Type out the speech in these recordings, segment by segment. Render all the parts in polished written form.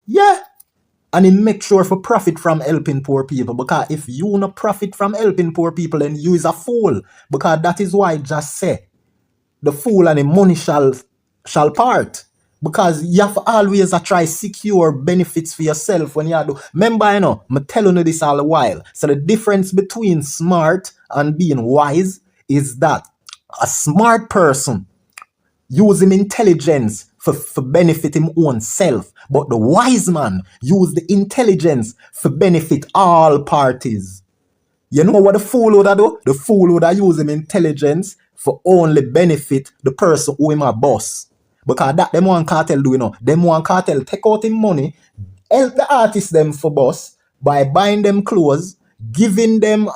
Yeah. And he make sure for profit from helping poor people. Because if you not profit from helping poor people, then you is a fool. Because that is why I just say the fool and the money shall part. Because you have to always try secure benefits for yourself when you do. Remember, I'm telling you this all the while. So the difference between smart and being wise is that a smart person use him intelligence for benefit him own self. But the wise man use the intelligence for benefit all parties. You know what the fool would do? The fool would use him intelligence for only benefit the person who him a boss. Because that them one cartel do, Them one cartel take out him money, help the artists them for boss by buying them clothes, giving them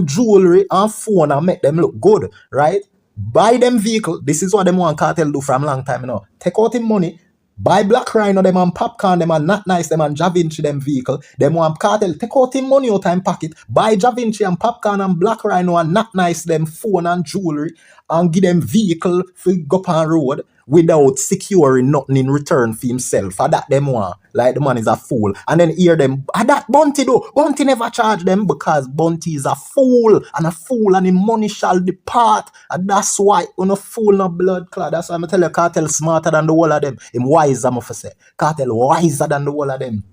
jewelry and phone and make them look good, right? Buy them vehicle. This is what them one cartel do from long time, Take out him money, buy Black Rhino them and Popcaan them and Not Nice them and Ja Vinci them vehicle. Them one cartel take out him money out of pocket, buy Ja Vinci and Popcaan and Black Rhino and Not Nice them phone and jewelry and give them vehicle for go up on road without securing nothing in return for himself. For that them one, like the man is a fool. And then hear them, that Bunty though, Bunty never charge them because Bunty is a fool and the money shall depart. And that's why on a fool no blood clot. That's why I'm tell you Cartel smarter than the whole of them. Him wise, I'm say. Cartel wiser than the whole of them.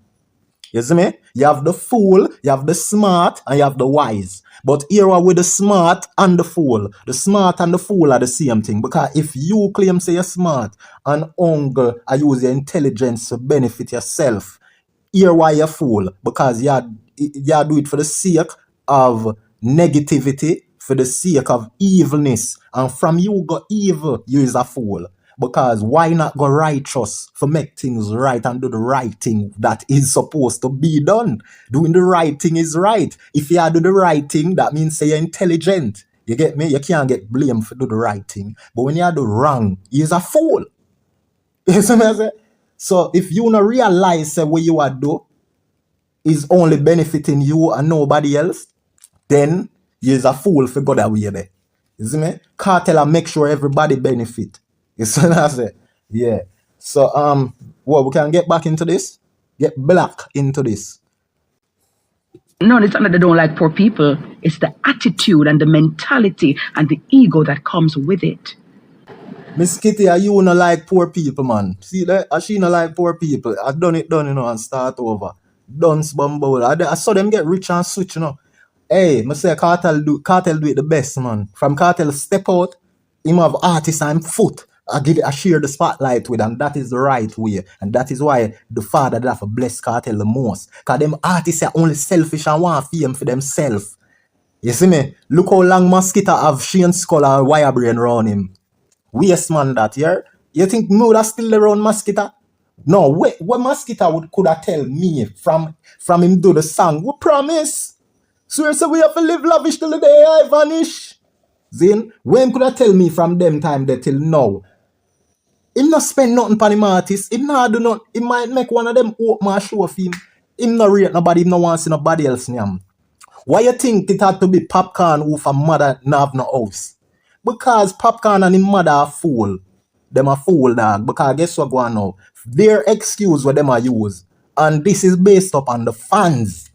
You see me? You have the fool, you have the smart, and you have the wise. But here are with the smart and the fool. The smart and the fool are the same thing. Because if you claim say you're smart and uncle I use your intelligence to benefit yourself, here why you're fool. Because you do it for the sake of negativity, for the sake of evilness. And from you go evil, you is a fool. Because why not go righteous for make things right and do the right thing that is supposed to be done? Doing the right thing is right. If you do the right thing, that means say you're intelligent. You get me? You can't get blamed for do the right thing. But when you do wrong, you're a fool. You see what I say? So if you not realize what you are do is only benefiting you and nobody else, then you're a fool for go that way there. You see me? Cartel and make sure everybody benefit. You see what I say? Yeah. So we can get back into this? Get black into this. No, it's not that they don't like poor people. It's the attitude and the mentality and the ego that comes with it. Miss Kitty, are you not like poor people, man? See that? She not like poor people. I done it, and start over. Dunce bumble. I saw them get rich and switch, Hey, I say Cartel do it the best, man. From Cartel step out, him have artist and foot. I share the spotlight with, and that is the right way. And that is why the father that have to bless Cartel the most. Because them artists are only selfish and want fame for themselves. You see me? Look how long Mosquito have Shane Skull and Wirebrain around him. Waste man that, yeah? You think me would have still around Mosquito? No, what Mosquito could have tell me from him do the song? We promise. Swear so we have to live lavish till the day I vanish. Then, when could I tell me from them time there till now? Him not spend nothing for him artist. Him not do nothing. He might make one of them open my show of him. Him not rate nobody. Him not want to see nobody else in him. Why you think it had to be Popcaan who for mother not have no house? Because Popcaan and his mother are fool. Them are fool, dog. Because guess what going on now? Their excuse what them are use. And this is based upon the fans.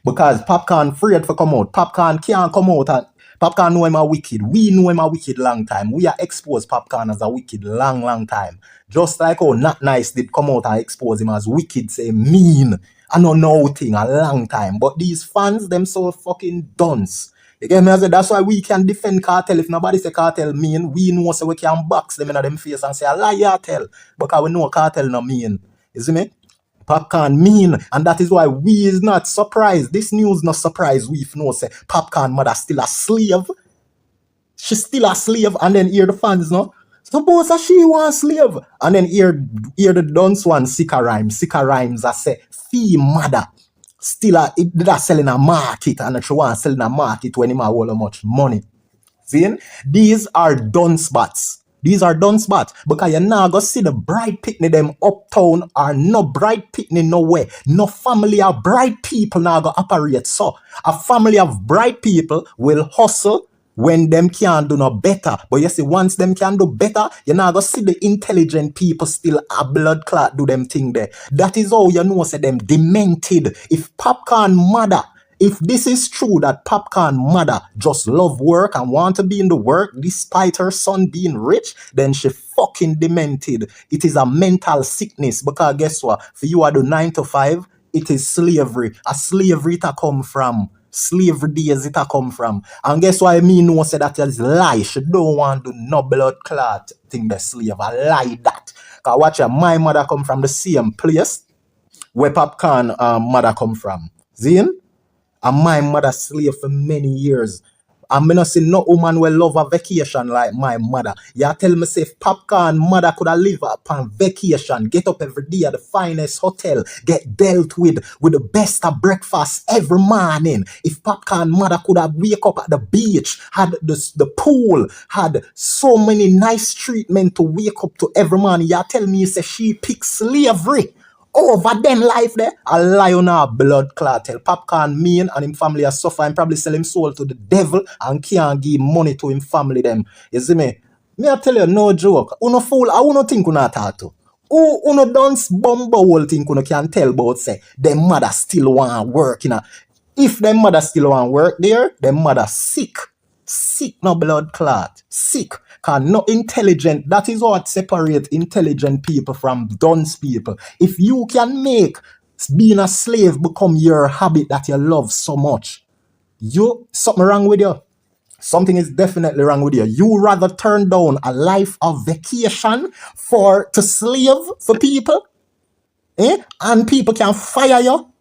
Because Popcaan afraid for come out. Popcaan can't come out and Popcaan know him a wicked. We know him a wicked long time. We are exposed Popcaan as a wicked long time. Just like how Not Nice did come out and expose him as wicked, say mean. I don't know thing a long time. But these fans, them so fucking dunce. You get me? I say that's why we can defend Cartel. If nobody say Cartel mean, we know so we can box them in them face and say a lie tell. Because we know Cartel no mean. You see me? Popcaan mean, and that is why we is not surprised. This news not surprised we if no say Popcaan mother still a slave. She's still a slave, and then hear the fans no. Suppose that she want slave, and then hear the dunce one Sika rhymes I say fee mother still it selling a market, and she want selling a market when him have all much money. See, these are dunce bats. These are done spots because you now go see the bright picnic them uptown or no bright picnic nowhere. No family of bright people now go operate. So a family of bright people will hustle, when them can't do no better. But you see, once them can do better, you're not gonna see the intelligent people still a blood clot do them thing there. That is how you know say them demented. If Popcaan mother, if this is true that Popcaan mother just love work and want to be in the work despite her son being rich, then she fucking demented. It is a mental sickness, because guess what? For you are the 9 to 5, it is slavery. A slavery it a come from. Slavery days it a come from. And guess why me know say that is lie. She don't want to do no blood clot thing the slave. I lie that. Cause watch ya, my mother come from the same place where Popcaan mother come from. Zin? And my mother slave for many years. I'm not see no woman will love a vacation like my mother. You tell me say if Popcaan mother could have live upon vacation, get up every day at the finest hotel, get dealt with the best of breakfast every morning. If Popcaan mother could have wake up at the beach, had the pool, had so many nice treatment to wake up to every morning, you tell me say she pick slavery over them life there. A lie on our blood clot. Tell Popcaan mean and him family are suffer and probably sell him soul to the devil and can't give money to him family them. You see me? Me I tell you no joke. Uno fool, I uno think una talk to. Uno dance bumbo whole thing uno can tell about say them mother still want work, you know. If them mother still want work there, them mother sick. Sick, no blood clot. Sick. Cause no intelligent. That is what separates intelligent people from dunce people. If you can make being a slave become your habit that you love so much, something wrong with you. Something is definitely wrong with you. You rather turn down a life of vacation to slave for people, and people can fire you.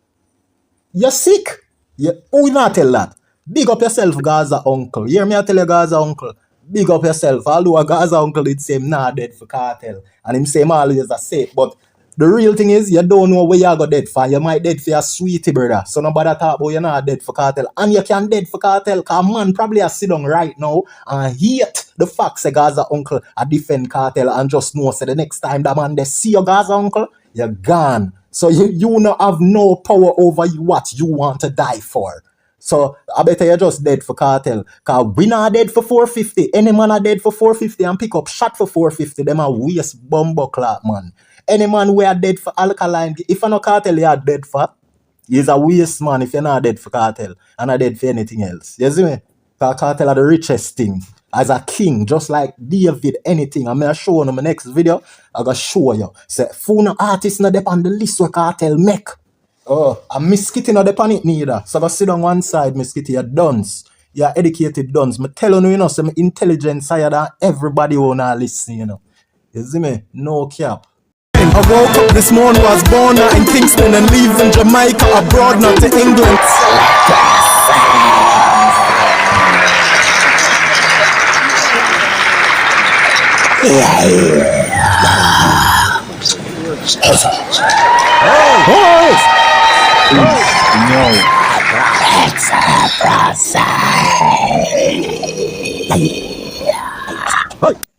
You're sick. Who will not tell that? Big up yourself, Gaza uncle. Hear me I tell you, Gaza uncle. Big up yourself. Although a Gaza uncle did say him not dead for cartel. And him say him always a safe. But the real thing is, you don't know where you go dead for. You might dead for your sweetie, brother. So nobody talk about you're not dead for cartel. And you can dead for cartel. Because man probably a sit down right now and hate the fact say Gaza uncle a defend cartel and just know say the next time that man they see your Gaza uncle, you're gone. So you not have no power over what you want to die for. So I better you just dead for cartel. Cause we not dead for 450. Any man are dead for 450 and pick up shot for 450. Them a waste bumbo clock, man. Any man we are dead for alkaline. If I no cartel you are dead for, he's a waste man if you're not dead for cartel and not dead for anything else. You see me? Cause cartel are the richest thing. As a king, just like David, anything. I'm going to show you in my next video. I'm going to show you. Say, phone artists not depend on the list where cartel make. Oh, and Miss Kitty not depend on it neither. So go sit on one side, Miss Kitty, you're dunce. You're educated dunce. I tell you, you know, some intelligence higher than everybody who not listen, you know. You see me? No cap. I woke up this morning, was born in Kingston and leaving Jamaica abroad, not to England.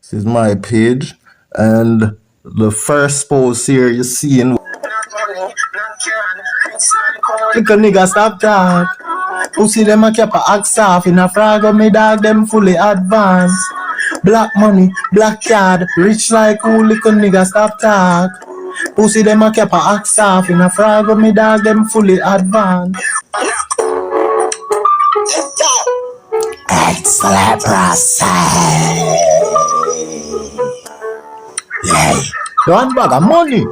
This is my page, and the first post here you see in. Look a nigga stop talk. Pussy them a keep a axe off in a frag of me dog them fully advanced. Black money, black card, rich like who little nigga stop talk. Pussy them a keep a axe off in a frag of me dog them fully advanced. Excellent process. Yeah. One bag of money.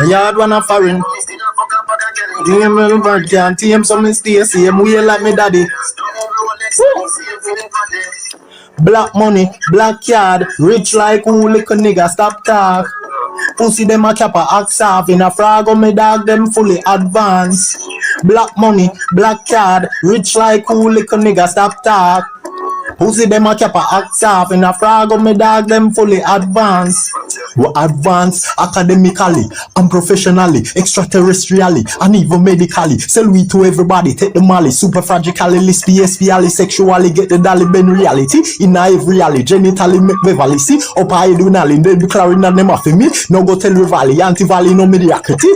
Yard one a foreign. Game little bird can't tame some stay same way like me daddy. Black money, black card, rich like who little nigga stop talk. Pussy them a cap a axe off in a frag of me dog them fully advanced. Black money, black card, rich like who little nigga stop talk. Pussy them a cap a act off in a frog of me dog them fully advanced. We advance academically and professionally, extraterrestrially, and even medically. Sell we to everybody, take the molly, super fragically, list PSPally, sexually, get the dolly ben reality. In every alley, genitally make Beverly see. Up I do nally, then be clarin and them off me. No go tell Rivali, anti-valley, no mediocrity.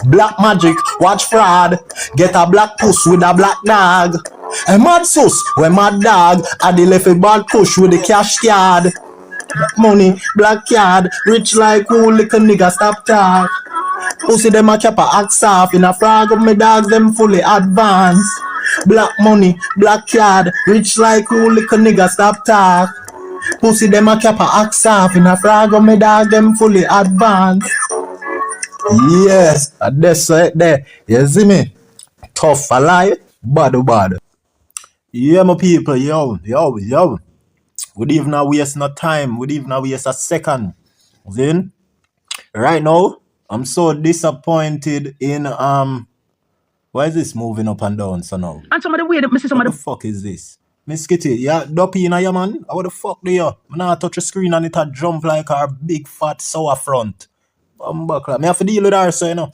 Black magic, watch fraud. Get a black puss with a black dog. A mad sus, when mad dog. I de left a bad push with the cash card. Black money, black card. Rich like who, little nigga, stop talk. Pussy them a cap a axe off. In a frog of me dogs, them fully advanced. Black money, black card. Rich like who, little nigga, stop talk. Pussy them a cap a axe off. In a frog of me dog, them fully advanced. Yes, that's right there. You see me? Tough a lie, bad. Yeah, my people, yo. We didn't even waste no time. We didn't even waste a second. Then, right now, I'm so disappointed in why is this moving up and down so now? And some of the way that Mrs. Some What of the fuck is this? Miss Kitty, yeah, dopey in ya man. What the fuck do you? I now touch the screen and it a jump like our big fat sour front. Me have to deal with her, so you know.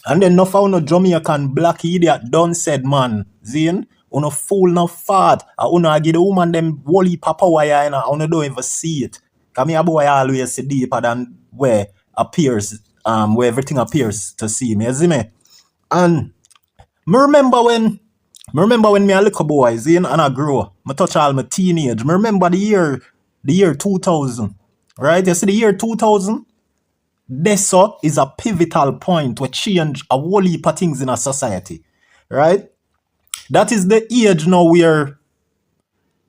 And then no found no Jamaican black idiot done said, man, Zine, uno fool no fat. Uno give the woman them wally papa wire, you know, uno don't even see it. Cause me a boy always see deeper than where appears, where everything appears to see me, you see me? And me remember when me a little boy, Zine, and I grow, me touch all my teenage. Me remember the year 2000, right? You see the year 2000? This is a pivotal point where change a whole heap of things in a society, right? That is the age now where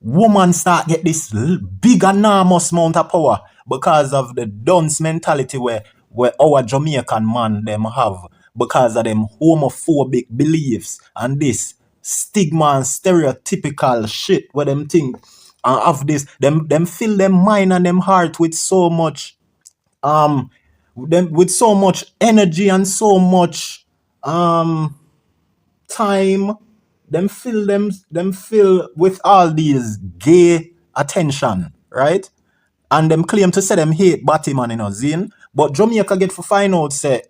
women start get this big enormous amount of power because of the dunce mentality where our Jamaican man them have because of them homophobic beliefs and this stigma and stereotypical shit where them think of this them fill them mind and them heart with so much them with so much energy and so much time. Them fill with all these gay attention, right? And them claim to say them hate Batman, you know, Zine. But Jamaica get for find out say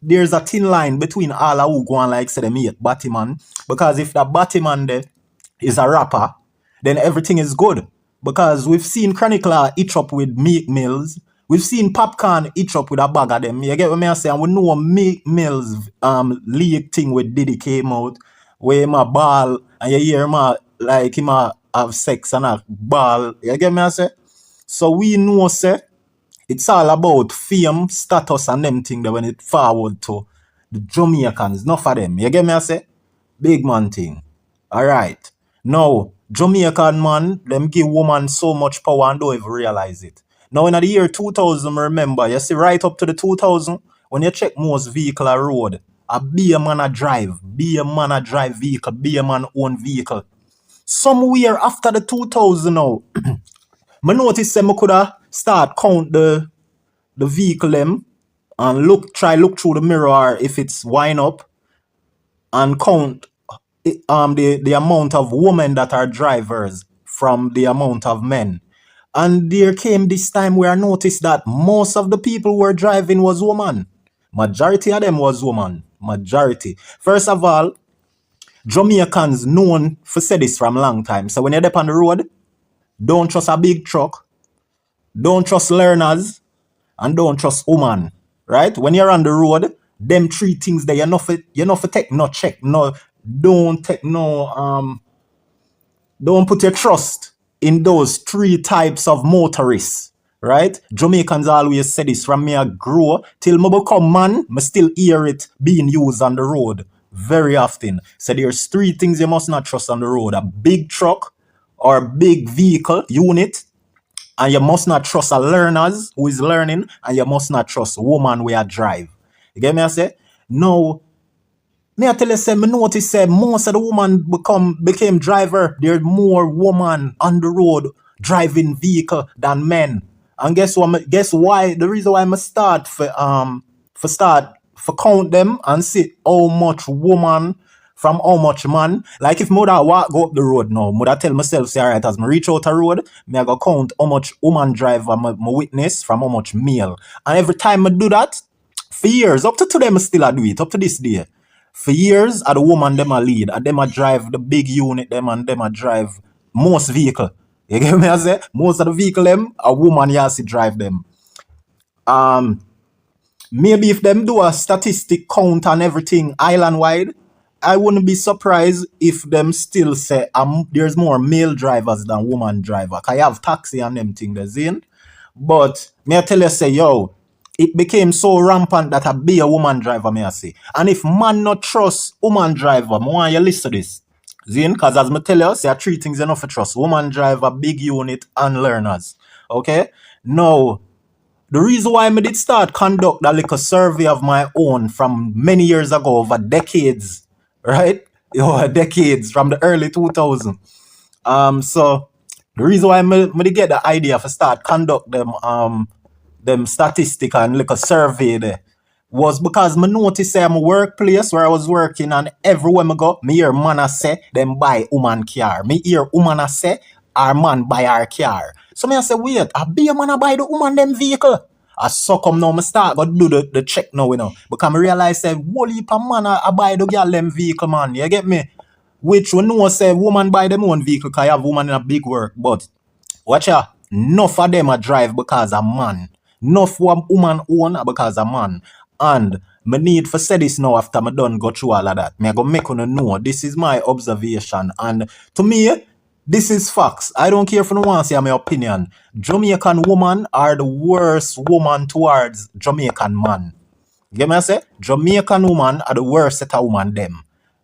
there's a thin line between all who go and like say them hate Batman. Because if that Batman there is a rapper, then everything is good. Because we've seen Chronicler itch up with Meek Mills. We've seen Popcaan itch up with a bag of them. You get what I say? And we know Meek Mills leak thing with Diddy came out, where him a ball, and you hear him like him have sex and a ball. You get me I say? So we know say it's all about fame, status, and them thing that when it forward to the Jamaicans, not for them. You get me I say? Big man thing. Alright. Now, Jamaican man, them give woman so much power and don't even realize it. Now in the year 2000, remember, you see right up to the 2000, when you check most vehicle a road, be a man a drive vehicle, be a man own vehicle. Somewhere after the 2000 now, I notice me could have start count the vehicle them and try look through the mirror if it's wind up and count the amount of women that are drivers from the amount of men. And there came this time where I noticed that most of the people who were driving was women. Majority of them was women. Majority. First of all, Jamaicans known for say this from a long time. So when you're up on the road, don't trust a big truck, don't trust learners, and don't trust women. Right? When you're on the road, them three things that you're not for take no check. No, don't take no don't put your trust in those three types of motorists, right? Jamaicans always say this from me I grow till me become man, me still hear it being used on the road very often. So there's three things you must not trust on the road: a big truck or big vehicle unit, and you must not trust a learners who is learning, and you must not trust a woman where drive. You get me I say? Now, me I tell you, say, me notice say most of the women became driver. There's more women on the road driving vehicle than men. And guess what? Guess why? The reason why I start for count them and see how much woman from how much man. Like if me woulda walk go up the road now, me woulda tell myself, say, alright, as me reach out a road, me I go count how much woman driver me witness from how much male. And every time I do that, for years, up to today, me still a do it, up to this day. For years, the woman them a lead, and them a drive the big unit them, and them a drive most vehicle. You get me? I say most of the vehicle them, a woman has to drive them. Maybe if them do a statistic count and everything island wide, I wouldn't be surprised if them still say there's more male drivers than woman driver. Cause I have taxi and them thing there's in. But me I tell you say, yo, it became so rampant that I be a woman driver, me I say. And if man not trust woman driver, me want you listen to this. Zin, cause as me tell you, say three things enough for trust. Woman driver, big unit, and learners. Okay? Now, the reason why I did start conduct that little survey of my own from many years ago, over decades, right? Decades from the early 2000s. So the reason why I get the idea for start conduct them statistic and little survey there was because I noticed I'm a workplace where I was working, and everywhere I go, me hear man a say them buy woman car. Me hear woman a say our man buy our car. So me I say, wait, I be a man a buy the woman them vehicle. I so come now, I start go do the check now, because I realize say, whole heap of man I buy the girl them vehicle, man. You get me? Which we know say woman buy them own vehicle because I have woman in a big work, but watch out, enough of them a drive because a man. Enough woman own because a man. And me need for say this now after me done go through all of that. Me I go make you know this is my observation. And to me, this is facts. I don't care if you want to say my opinion. Jamaican woman are the worst woman towards Jamaican man. You get me I say? Jamaican woman are the worst set of woman them.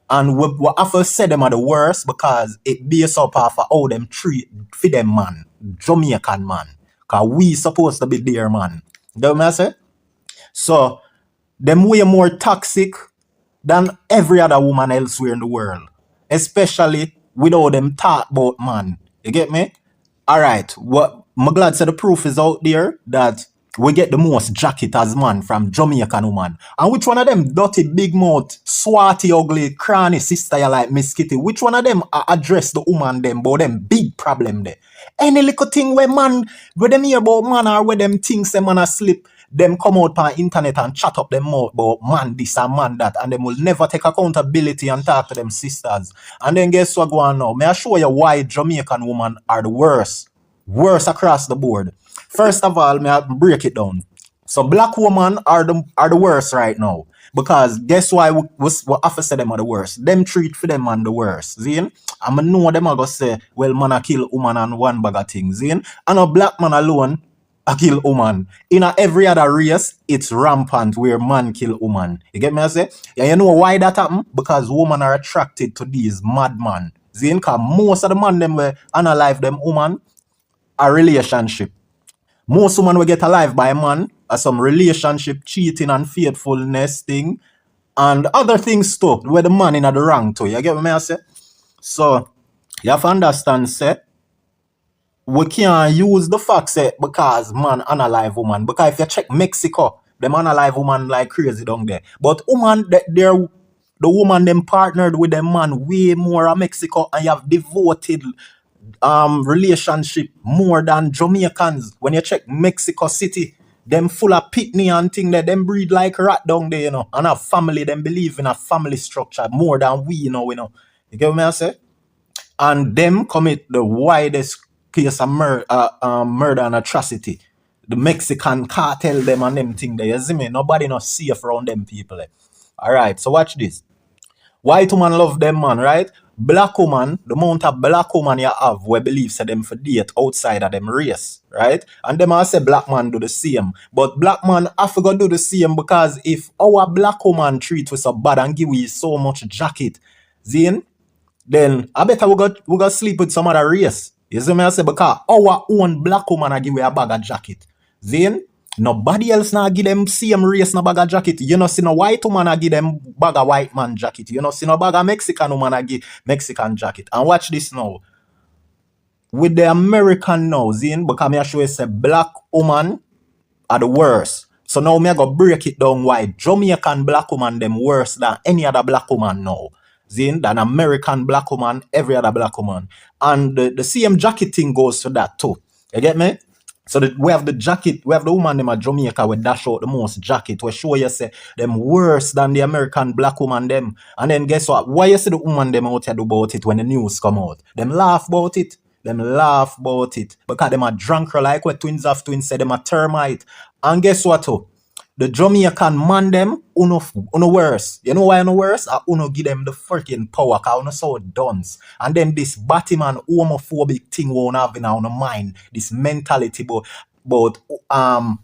And we have to say them are the worst because it based up off of how them treat for them man. Jamaican man. Because we supposed to be their man. You get me I say? So, them way more toxic than every other woman elsewhere in the world. Especially without them talk about man. You get me? Alright, I'm glad say the proof is out there that we get the most jacket as man from Jamaican woman. And which one of them dirty, big mouth, swatty, ugly, cranny sister you like Miss Kitty, which one of them address the woman them about them big problem there? Any little thing where them hear about man or where them things them man asleep, them come out on internet and chat up them mouth about man this and man that, and them will never take accountability and talk to them sisters. And then guess what go on now? May I show you why Jamaican women are the worst. Worse across the board. First of all, may I break it down. So black women are the worst right now. Because guess why we have to say them are the worst? Them treat for them man the worst. Zin? And I know them are going to say, well, man a kill woman and one bag of things. Zin? And a black man alone a kill woman. In every other race, it's rampant where man kill woman. You get me I say? Yeah, you know why that happen? Because women are attracted to these madmen. Zin? Because most of the man them will analyze them woman a relationship. Most women will get alive by a man as some relationship, cheating and faithfulness thing, and other things too, where the man in the wrong too. You get what I say? So you have to understand, say, we can't use the fact say because man unalive woman. Because if you check Mexico, them unalive woman like crazy down there. But woman, the woman them partnered with them man way more in Mexico, and you have devoted relationship more than Jamaicans. When you check Mexico City, them full of pitney and thing that them breed like rat down there, and a family, them believe in a family structure more than we, You get what I say? And them commit the widest case of murder and atrocity. The Mexican cartel them and them thing there. You see me? Nobody not safe around them people. Alright, so watch this. White woman love them man, right? Black woman, the amount of black woman you have where believe say them for date outside of them race, right? And them all say black man do the same. But black man have to go do the same because if our black woman treat us so bad and give we so much jacket, then I bet we got sleep with some other race. You see me I say? Because our own black woman I give we a bag of jacket. Nobody else now give them same race no bag of jacket. You know see no white woman I give them bag of white man jacket. You know see no bag of Mexican woman I give Mexican jacket. And watch this now. With the American now, because me I show you say black woman are the worst. So now me I go break it down why Jamaican black woman them worse than any other black woman now. Zin, than American black woman, every other black woman. And the same jacket thing goes to that too. You get me? So we have the jacket, we have the woman them at Jamaica we dash out the most jacket. We show you say them worse than the American black woman them. And then guess what? Why you see the woman them out here do about it when the news come out? Them laugh about it. Them laugh about it. Because them are drunk like what twins have twins say them a termite. And guess what too? The Jamaican man them, uno worse. You know why uno worse? Uno give them the freaking power, cause uno so dunce. And then this Batman homophobic thing won't have in our mind. This mentality about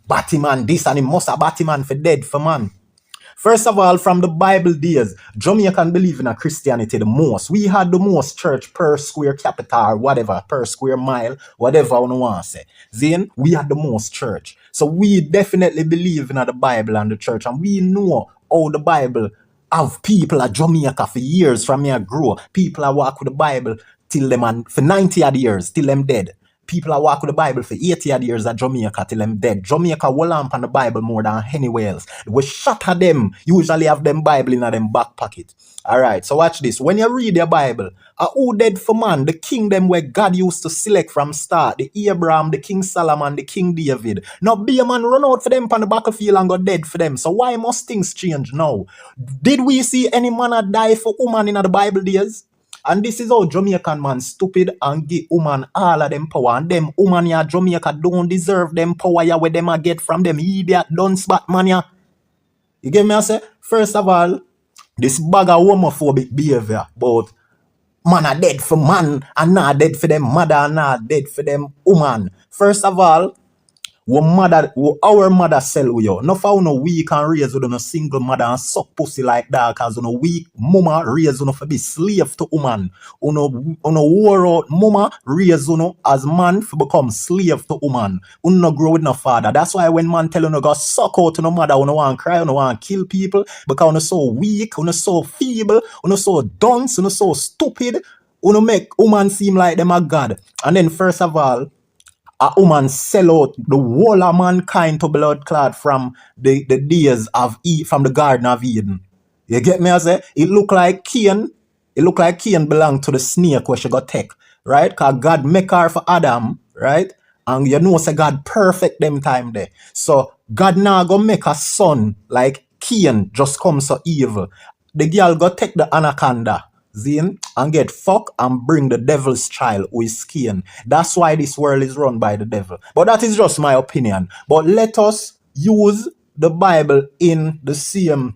Batman this and he must have Batman for dead for man. First of all, from the Bible days, Jamaican believe in a Christianity the most. We had the most church per square capita or whatever, per square mile, whatever you want to say. Then we had the most church. So we definitely believe in the Bible and the church. And we know how the Bible have people at Jamaica for years from here grow. People are walk with the Bible till them and for 90 odd years, till them dead. People are walk with the Bible for 80 odd years at Jamaica till them dead. Jamaica will lamp on the Bible more than anywhere else. We shatter them, usually have them Bible in them back pocket. Alright, so watch this. When you read the Bible, who dead for man? The kingdom where God used to select from start. The Abraham, the King Solomon, the King David. Now be a man run out for them on the battlefield and go dead for them. So why must things change now? Did we see any man die for woman in the Bible days? And this is how Jamaican man stupid and give woman all of them power. And them woman ya Jamaica don't deserve them power ya where them a get from them idiot dunce Batman ya. You get me I say? First of all, this bag of homophobic behavior about man are dead for man and not dead for them mother and not dead for them woman. First of all, our mother sell we you. No for no we can raise with no single mother and suck pussy like that cause no weak mama raise no for be slave to woman. Uno war out mama raise as man for become slave to woman. Uno grow with no father. That's why when man tell go suck out to no mother, uno want cry, uno want kill people because uno so weak, uno so feeble, uno so dunce, uno so stupid, uno make woman seem like them a god. And then first of all, a woman sell out the whole of mankind to blood clot from the days of from the Garden of Eden. You get me I say? It look like Cain belonged to the snake where she got take, right? Because God make her for Adam, right? And you know say God perfect them time there. So God now go make a son like Cain just come so evil. The girl go take the anaconda. Zin, and get fuck and bring the devil's child who is Cain. That's why this world is run by the devil. But that is just my opinion. But let us use the Bible in the same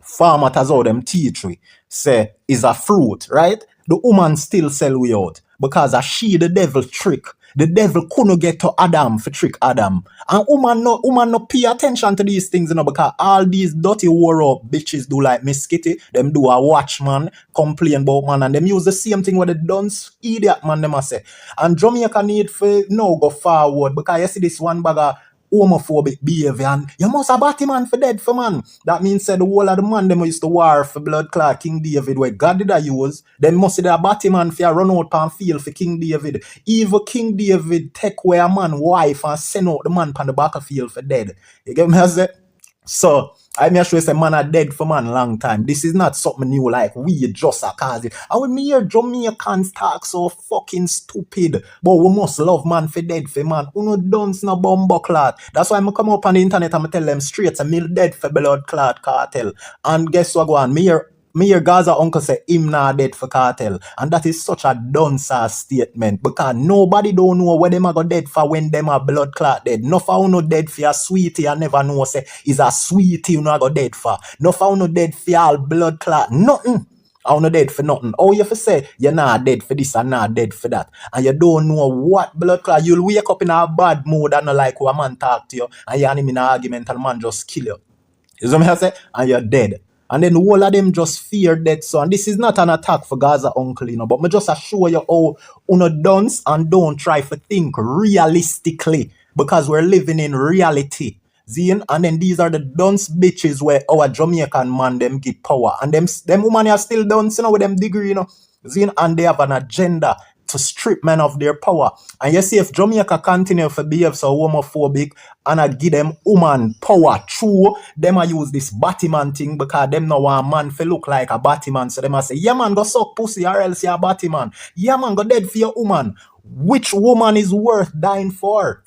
format as how them teach we. Say, is a fruit, right? The woman still sell we out. Because she the devil trick. The devil couldn't get to Adam for trick Adam. And woman no pay attention to these things, because all these dirty war up bitches do like Miss Kitty. Them do a watchman, complain about man, and them use the same thing with the dunce idiot man them a say. And Jamaica need for now go forward, because you see this one bag of homophobic behavior and you must have Batman for dead for man. That means the whole of the man them used to war for blood clot King David where God did a use. Then must have Batman for run out and field for King David. Even King David take away a man wife and send out the man on the battlefield for dead. You get me I say? So I may sure say man are dead for man long time. This is not something new like we just a cause it. And when me hear Jamaicans talk so fucking stupid, but we must love man for dead for man. Uno dunce no bumbo clot. That's why I come up on the internet and I tell them straight, me dead for blood clot cartel. And guess what go on? Me hear Gaza uncle say him not dead for cartel. And that is such a dunce statement. Because nobody don't know where them are go dead for when them are blood clot dead. No for no dead for a sweetie I never know say is a sweetie you know go dead for. No for no dead for all blood clot. Nothing. I no dead for nothing. Oh, you have say you're not dead for this and not dead for that. And you don't know what blood clot. You'll wake up in a bad mood and not like who a man talk to you. And you're in an argument and man just kill you. You know what I say? And you're dead. And then all of them just fear death. So, and this is not an attack for Gaza uncle, but me just assure you how uno dunce and don't try to think realistically, because we're living in reality. Zine? And then these are the dunce bitches where our Jamaican man them give power. And them women are still dunce, with them degree, Zine? And they have an agenda to strip men of their power. And you see, if Jamaica continue to behave so homophobic and I give them woman power true, them I use this Batman thing because them no want man to look like a Batman. So them I say, yeah man, go suck pussy or else you're a Batman. Yeah man, go dead for your woman. Which woman is worth dying for?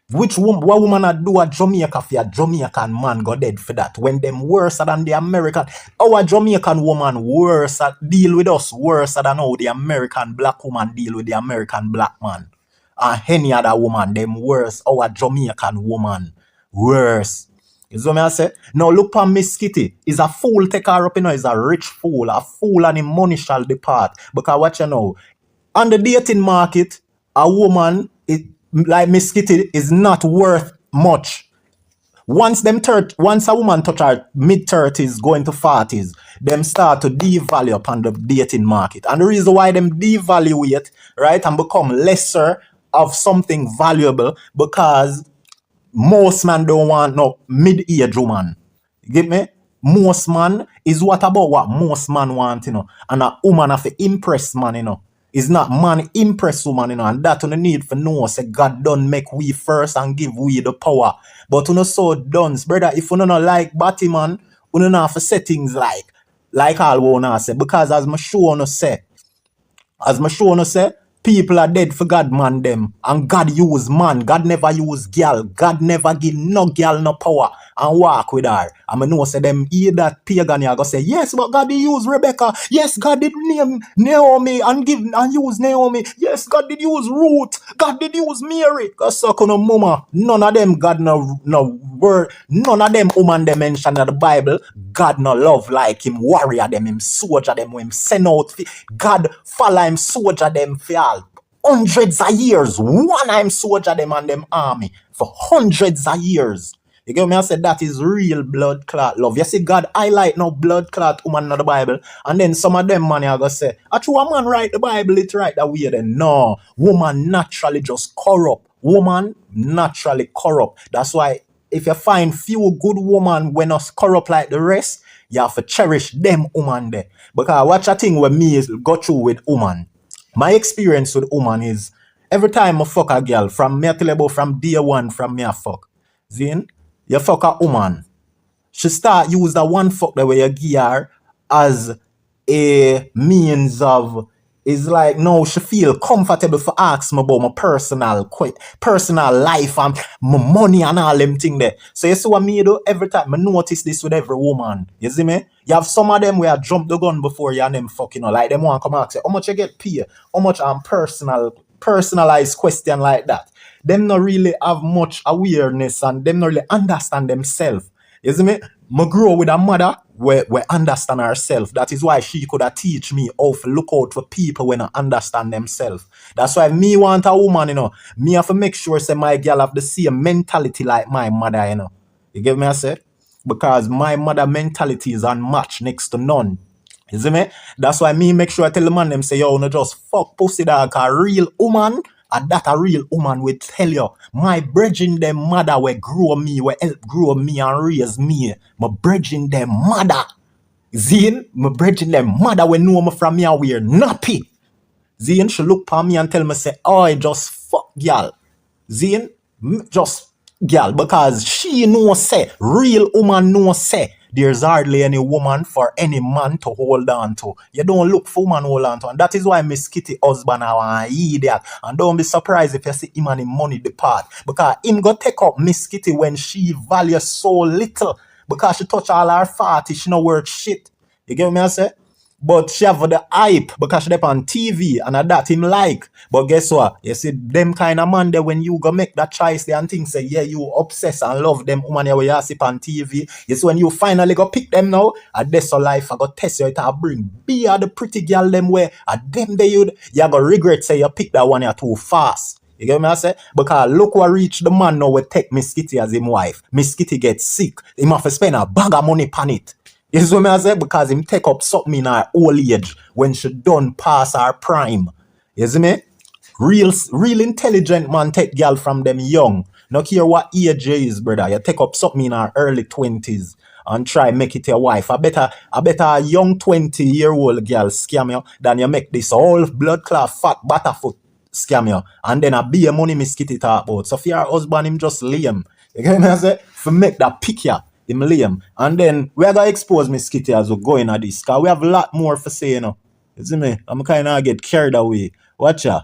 Which what woman a do a Jamaica for a Jamaican man go dead for that? When them worse than the American, our Jamaican woman worse deal with us worse than how the American black woman deal with the American black man. And any other woman, them worse. Our Jamaican woman worse. You see what I say? Now look on Miss Kitty. Is a fool take her up, is a rich fool. A fool and him money shall depart. Because what you know, on the dating market, a woman like Miss Kitty is not worth much. Once a woman touch her mid-30s going to 40s, them start to devalue upon the dating market. And the reason why them devaluate, right, and become lesser of something valuable, because most men don't want no mid-age woman. You get me? Most man is what most man want, and a woman have to impress man, It's not man impress woman, and that you need for know, say God done make we first and give we the power. But so done, brother, if you don't like Batman, you don't have to say things like all wanna say, because as my show say, people are dead for God man them. And God use man. God never use girl. God never give no girl no power and walk with her. And I know say them hear that pagan you go say, yes, but God did use Rebecca. Yes, God did name Naomi and use Naomi. Yes, God did use Ruth. God did use Mary. Cause so no mama. None of them God no word. None of them woman they mention in the Bible. God no love like him warrior them, him soldier them, him send out. God follow him soldier them for all hundreds of years. One time soldier them and them army for hundreds of years. You get me? I said that is real blood clot love. You see, God highlight no blood clot woman in the Bible, and then some of them man are gonna say, a true man write the Bible, it right that way. Then no, woman naturally just corrupt. Woman naturally corrupt. That's why if you find few good woman when us corrupt like the rest, you have to cherish them woman there. Because watch a thing when me go through with woman. My experience with woman is every time I fuck a girl, from me till about from day one, from me I fuck. Zin, you fuck a woman. She start use the one fuck the way you give her as a means of, is like, no, she feel comfortable for ask me about my personal life and my money and all them thing there. So you see what me do every time? I notice this with every woman. You see me? You have some of them where jump the gun before you and them fucking, like them want to come and say, how much you get paid? How much personalized question like that. Them not really have much awareness and them not really understand themselves. You see me? I grow with a mother where understand herself. That is why she could have teach me how to look out for people when I understand themselves. That's why me want a woman, me have to make sure say my girl have the same mentality like my mother, You get me I said? Because my mother mentality is unmatched, next to none. You see me? That's why me make sure I tell the man them say, yo, no just fuck pussy dog, a real woman, and that a real woman will tell you, my brethren them mother will grow me, will help grow me and raise me. My brethren them mother. Zin, my brethren them mother will know me from me and we're nappy. Zin, she look for me and tell me, say, oh, I just fuck girl. Zin, just girl, because she know say, real woman know say, there's hardly any woman for any man to hold on to. You don't look for woman hold on to. And that is why Miss Kitty husband I want that. And don't be surprised if you see him and him money depart. Because him go take up Miss Kitty when she values so little. Because she touch all her 40, she no worth shit. You get me I say? But she have the hype because she on TV and that him like. But guess what? You see them kind of man there when you go make that choice there and think say, yeah, you obsess and love them woman where you see on TV. You see when you finally go pick them now, at this life I go test you, it will bring be the pretty girl them where at them they you go regret say you pick that one you too fast. You get me I say? Because look what reach the man now will take Miss Kitty as him wife. Miss Kitty get sick. He have to spend a bag of money on it. You see what I say? Because him take up something in her old age when she done pass her prime. You see me? Real intelligent man take girl from them young. No care what age you is, brother. You take up something in her early 20s and try make it your wife. I better a young 20-year-old girl scam you than you make this whole blood clot fat butterfoot scam you. And then a be a money Skitty talk about. So for your husband, him just lame. You get me? I say, for make that pick ya, him lame. And then we're gonna expose Skitty as we go in at this. Cause we have a lot more for say, you know. You see me? I'm kinda get carried away. Watch ya.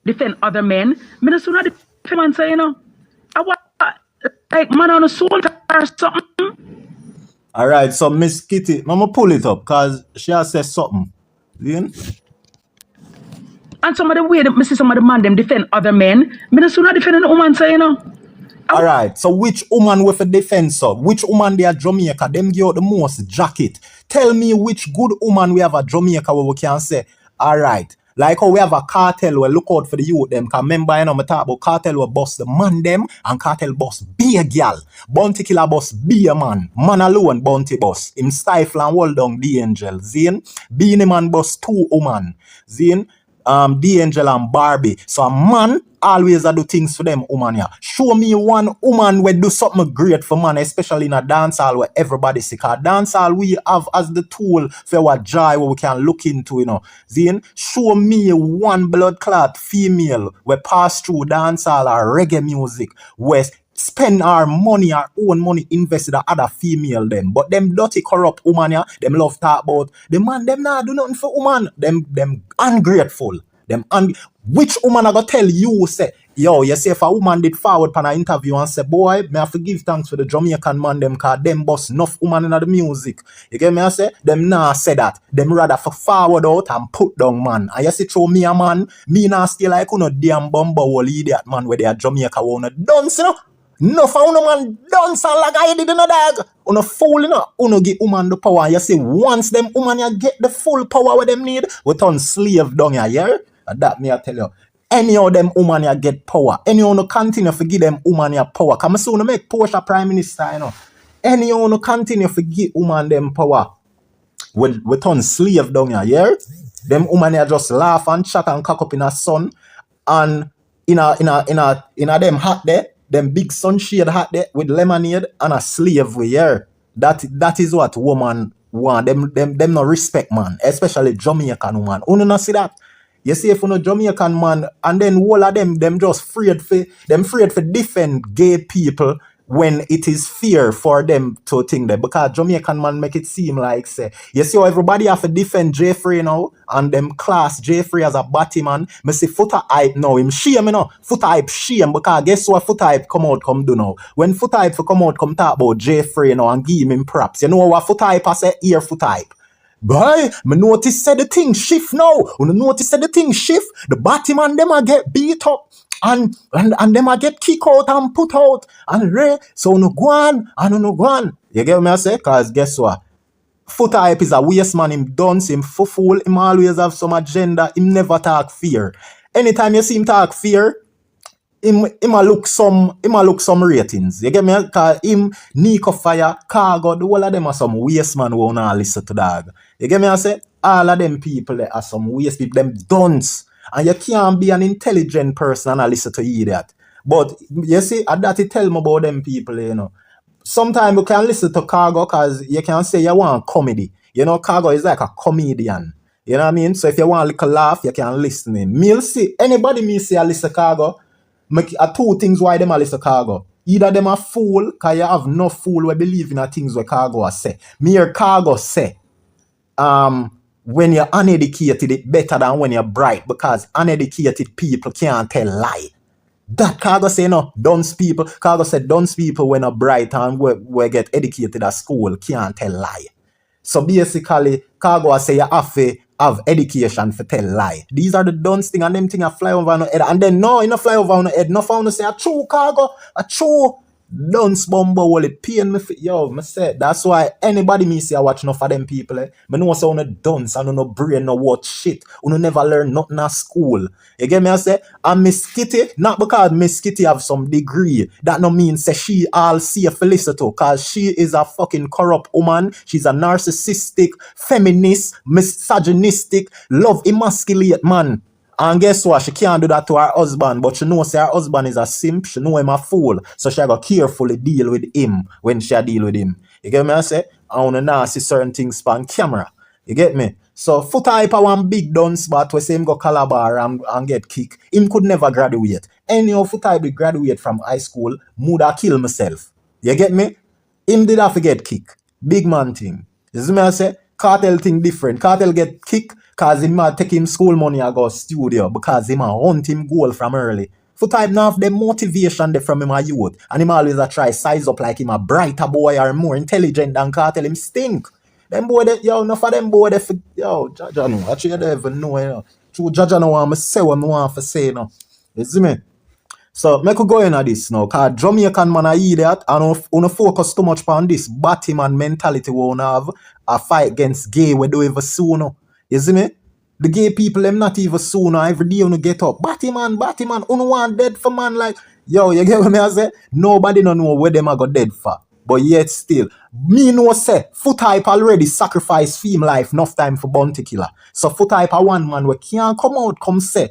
Defend other men. Me no sooner defend man say, you know. I want like man on a soul or something. Alright, so Miss Kitty, I'ma pull it up because she has said something. See? And some of the way that me see some of the man them defend other men, me no sooner defend a woman say, you know. Alright, so which woman with a defense up? Which woman they are Jamaica? Them give out the most jacket. Tell me which good woman we have a Jamaica where we can say, alright. Like how we have a Cartel where look out for the youth them. Cause remember, you know, me talk about Cartel will boss the man them and Cartel boss be a girl. Bounty killer boss be a man. Man alone bounty boss. Him stifle and hold down the angel. Zine. Being a man boss 2 woman. Zine. The angel and Barbie. So a man always do things for them woman yeah. Show me one woman where do something great for man, especially in a dancehall where everybody sick. A dancehall we have as the tool for our joy where we can look into, you know. Then show me one blood clot female where pass through dancehall or reggae music where spend our money, our own money, invested in other female them. But them dirty corrupt woman, yeah, them love talk about the man, them not do nothing for woman. Them ungrateful. Which woman I gonna tell you say, yo, you say if a woman did forward pan an interview and say, boy, may I forgive thanks for the Jamaican man them cause them boss enough woman in the music. You get me? I say, them nah say that. Them rather for forward out and put down man. And you see through me a man, me nah still like no damn bumble idiot man where they are Jamaica wanna dance, you know? No for uno man dance like I did in a dog. Uno fool, you know. Uno give woman the power. You see, once them woman you get the full power what them need, we turn slave down here, yeah? And that me I tell you. Any of them woman you get power. Any of them continue to give them woman your power. Come soon make Portia Prime Minister, you know. Any of them continue to give woman them power. We turn slave down here, yeah? Them woman you just laugh and chat and cock up in a sun. And in a them hat there. Them big sunshade hat there with lemonade and a slave we here. That is what woman want. Them no respect man, especially Jamaican woman. You no see that? You see if you know Jamaican man and then all of them just afraid for defend gay people when it is fear for them to think that because Jamaican man make it seem like say you see how everybody have to defend Jeffrey now and them class Jeffrey as a batty man. Me see Footer Hype now him shame you know. Footer Hype shame because guess what Footer Hype come do now. When Footer Hype come talk about Jeffrey you know and give him props. You know what Footer Hype say here Footer Hype. Boy, me notice said the thing shift now. When you notice said the thing shift, the Batman them a get beat up and them a get kick out and put out and so no go on and no go on. You get me I say? Cause guess what? Footer Hype is a waste man. Him dunce, him fool. Him always have some agenda. Him never talk fear. Anytime you see him talk fear, him a look some ratings. You get me? Cause him Nico Fire, Cargo, the whole of them are some waste man who wanna listen to dog. You get me? I say all of them people that are some waste people, them dunce. And you can't be an intelligent person and listen to idiot. But you see, that it tell me about them people, you know. Sometimes you can listen to Cargo because you can say you want comedy. You know, Cargo is like a comedian. You know what I mean? So if you want a little laugh, you can listen him. Me see anybody me say I listen to Cargo. Make two things why them a listen to Cargo. Either them a fool, cause you have no fool who believe in the things where Cargo a say. Me hear Cargo say, when you're uneducated, it's better than when you're bright because uneducated people can't tell lie. That Cargo say no, dunce people. Cargo said dunce people when are bright and we get educated at school can't tell lie. So basically, Cargo say you have to have education for tell lie. These are the dunce thing and them thing a fly over on the head. And then no, you no fly over on the head. No found to say a true Cargo, a true dunce bumbo will it pain me for yo, me say that's why anybody me say I watch enough of them people me know say on a dunce and no brain no watch shit. You never learn nothing at school. You get me I say and Miss Kitty, not because Miss Kitty have some degree, that no mean say she all safe for listen to cause she is a fucking corrupt woman. She's a narcissistic, feminist, misogynistic, love emasculate man. And guess what? She can't do that to her husband, but she knows her husband is a simp. She know him a fool. So she got carefully deal with him when she deal with him. You get me? I say, I want to see certain things on camera. You get me? So foot hype a one big done spot where say him go Calabar and get kicked. Him could never graduate. Any of foot hype graduate from high school, woulda kill myself. You get me? Him did have to get kicked. Big man thing. You see me I say? Cartel thing different. Cartel get kicked because him might take him school money and go studio because him a hunt him goal from early. For type now have the motivation they from him a youth. And him always a try size up like him a brighter boy or more intelligent than Cartel. Him stink. Them boy that, yo, enough of them boy that, yo, Jaja no. Actually, you don't even know, you know. True, Jaja no want me say what me want to say, you know. You see me? So, make we go in at this now, because Jamaican man are idiot, and we focus too much on this Batman mentality we wanna have a fight against gay we don't even sooner. You see me? The gay people, them not even sooner. Every day you get up. Batman, you want dead for man like, yo, you get what me I say? Nobody don't know where them are go dead for. But yet still, me know say, foot hype already sacrifice film life enough time for bounty killer. So foot hype a one man we can't come out, come say,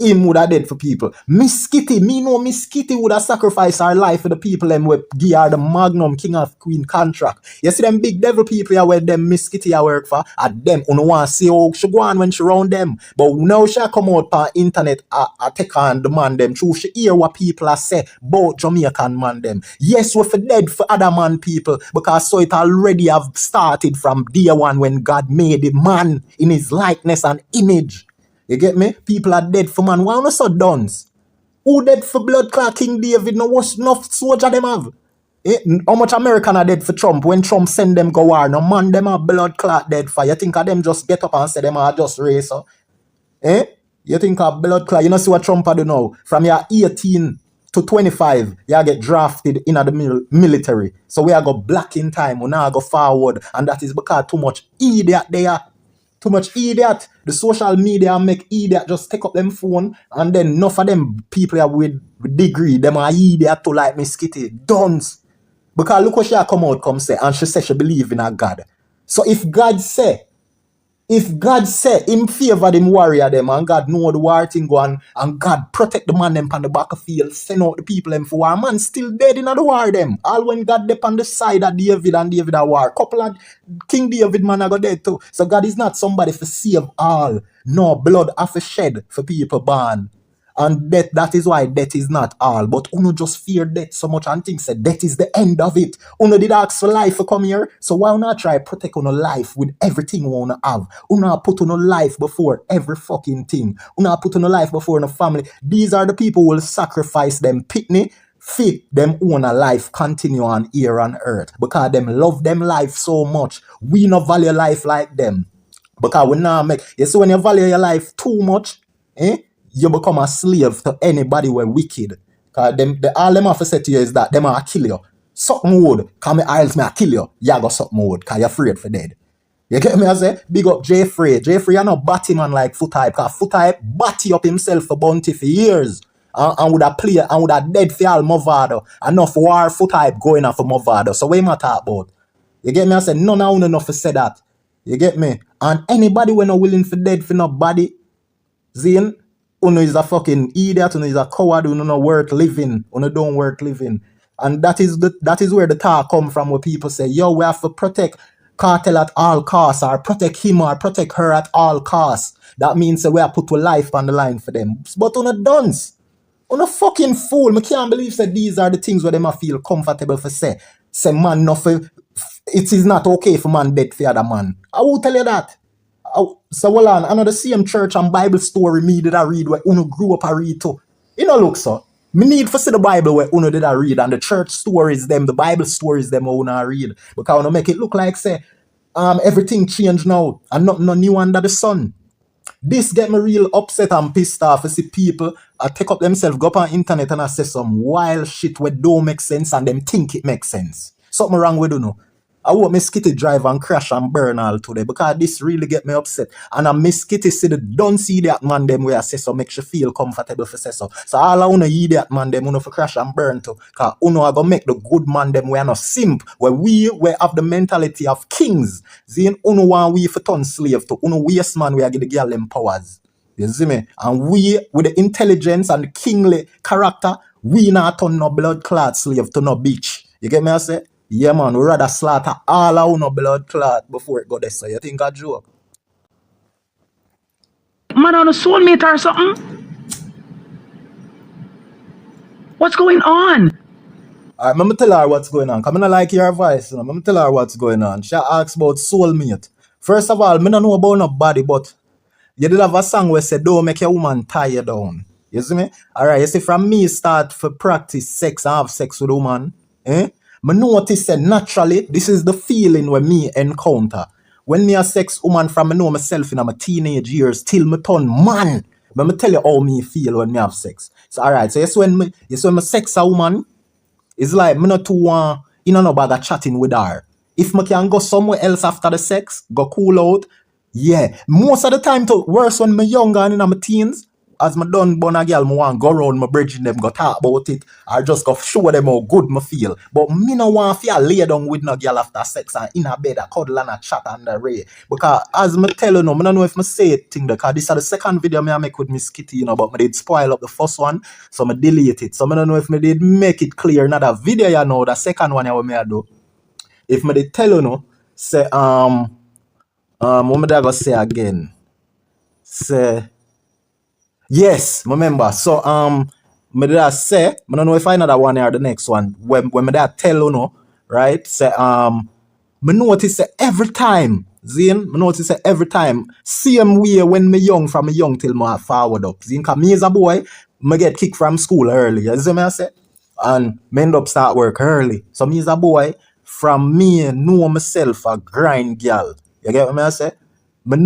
him would have dead for people. Miss Kitty, me know Miss Kitty would have sacrificed her life for the people them with give her the Magnum King of Queen contract. You see them big devil people here where them Miss Kitty I work for, at them who want to see how she go on when she round them. But now she come out on internet I take on the man them. True, she hear what people are say about Jamaican man them. Yes, we're for dead for other man people because so it already have started from day one when God made the man in his likeness and image. You get me? People are dead for man. Why not so duns? Who dead for blood clot King David? No what enough soldier them have? How much American are dead for Trump when Trump send them go war? No man them are blood clot dead for. You think of them just get up and say them are just racer? You think of blood clot? You know see what Trump do now? From your 18 to 25, you get drafted in the military. So we are go black in time. We now go forward. And that is because too much idiot there. Too much idiot. The social media make idiot just take up them phone and then enough of them people with degree, them are idiot to like Miss Kitty. Duns. Because look what she come out come say and she say she believe in a God. So if God say him favor them warrior them and God know the war thing go on and God protect the man them on the battlefield, send out the people them for war, man still dead in the war them. All when God dey on the side of David and David a war. Couple of King David man I go dead too. So God is not somebody for save all. No blood have to shed for people born. And that is why death is not all. But uno just fear death so much and think that death is the end of it. Uno did ask for life to come here. So why not try protect uno life with everything we wanna have? Uno put uno life before every fucking thing. Uno put uno life before uno family. These are the people who will sacrifice them pitney, fit them own a life continue on here on earth. Because them love them life so much. We not value life like them. Because we now make, you see when you value your life too much, you become a slave to anybody who are wicked. Because all them have to say to you is that them are kill you. Something wood, come me Isles me I kill you. You go something wood, because you're afraid for dead. You get me I say? Big up Jeffrey. Jeffrey, you're not batty man like Foot Hype, because Foot Hype batty up himself for bounty for years. And would have played and would have dead for all Movado. Enough war Foot Hype going on for Movado. So what am I talk about? You get me? I say none of enough to say that. You get me? And anybody when not willing for dead for nobody, Zane, uno is a fucking idiot, uno is a coward, uno not worth living, uno don't worth living. And that is where the talk come from, where people say, yo, we have to protect Cartel at all costs, or protect him or protect her at all costs. That means we have put our life on the line for them. But uno dunce. Uno fucking fool. I can't believe that these are the things where them feel comfortable for say. Say man, no for, it is not okay for man dead for other man. I will tell you that. So well on, another same church and Bible story me did I read where Uno grew up I read too. You know look so. Me need to see the Bible where Uno did I read and the church stories them, the Bible stories them Uno I read. Because I want to make it look like say everything changed now and not no new under the sun. This get me real upset and pissed off to see people take up themselves, go up on internet and I say some wild shit where don't make sense and them think it makes sense. Something wrong with you know. I want Miss Kitty drive and crash and burn all today because this really get me upset. And I Miss Kitty see the don't see that man them where I say so make you feel comfortable for say so. So all I wanna idiot man them wanna for crash and burn too. Cause uno I go make the good man them where no simp where we have the mentality of kings. Then uno want we for turn slave to uno waste man where I get the girl them powers. You see me? And we, with the intelligence and the kingly character, we not turn no blood clot slave to no bitch. You get me I say? Yeah man, we rather slaughter all our no blood clot before it go there. So you think I joke? Man on a soulmate or something? What's going on? Alright, I'm tell her what's going on. Come in like your voice. I'm tell her what's going on. She asks about soulmate. First of all, me don't know about nobody, but you did have a song where say don't make your woman tie down. You see me? Alright, you see from me start for practice sex and have sex with a woman. Me notice that naturally this is the feeling when me encounter. When me a sex woman from me know myself in my teenage years till me turn man. But me tell you how me feel when me have sex. So alright, so yes when me sex a woman, it's like me not too want no bag of chatting with her. If me can go somewhere else after the sex, go cool out, yeah. Most of the time to worse when me younger and in my teens, as me done born a girl, me want go round my bridging them, go talk about it, or just go show them how good me feel. But me no want feel lay down with no girl after sex and in a bed a cuddle and a chat and a ray. Because as me tell you now, me don't know if me say it thing because this is the second video me I make with Miss Kitty, but me did spoil up the first one, so me delete it. So me don't know if me did make it clear in that video the second one what me I do. If me did tell you say what me I go say again? Say yes, remember. So me did say, I don't know if I another one or the next one. When me did tell right? Say me notice say every time, Zine, me notice say every time, same way when me young from me young till me forward up. Zine, cause me as a boy, me get kicked from school early. You see me I say? And me end up start work early. So me as a boy, from me know myself a grind girl. You get what me I say? Me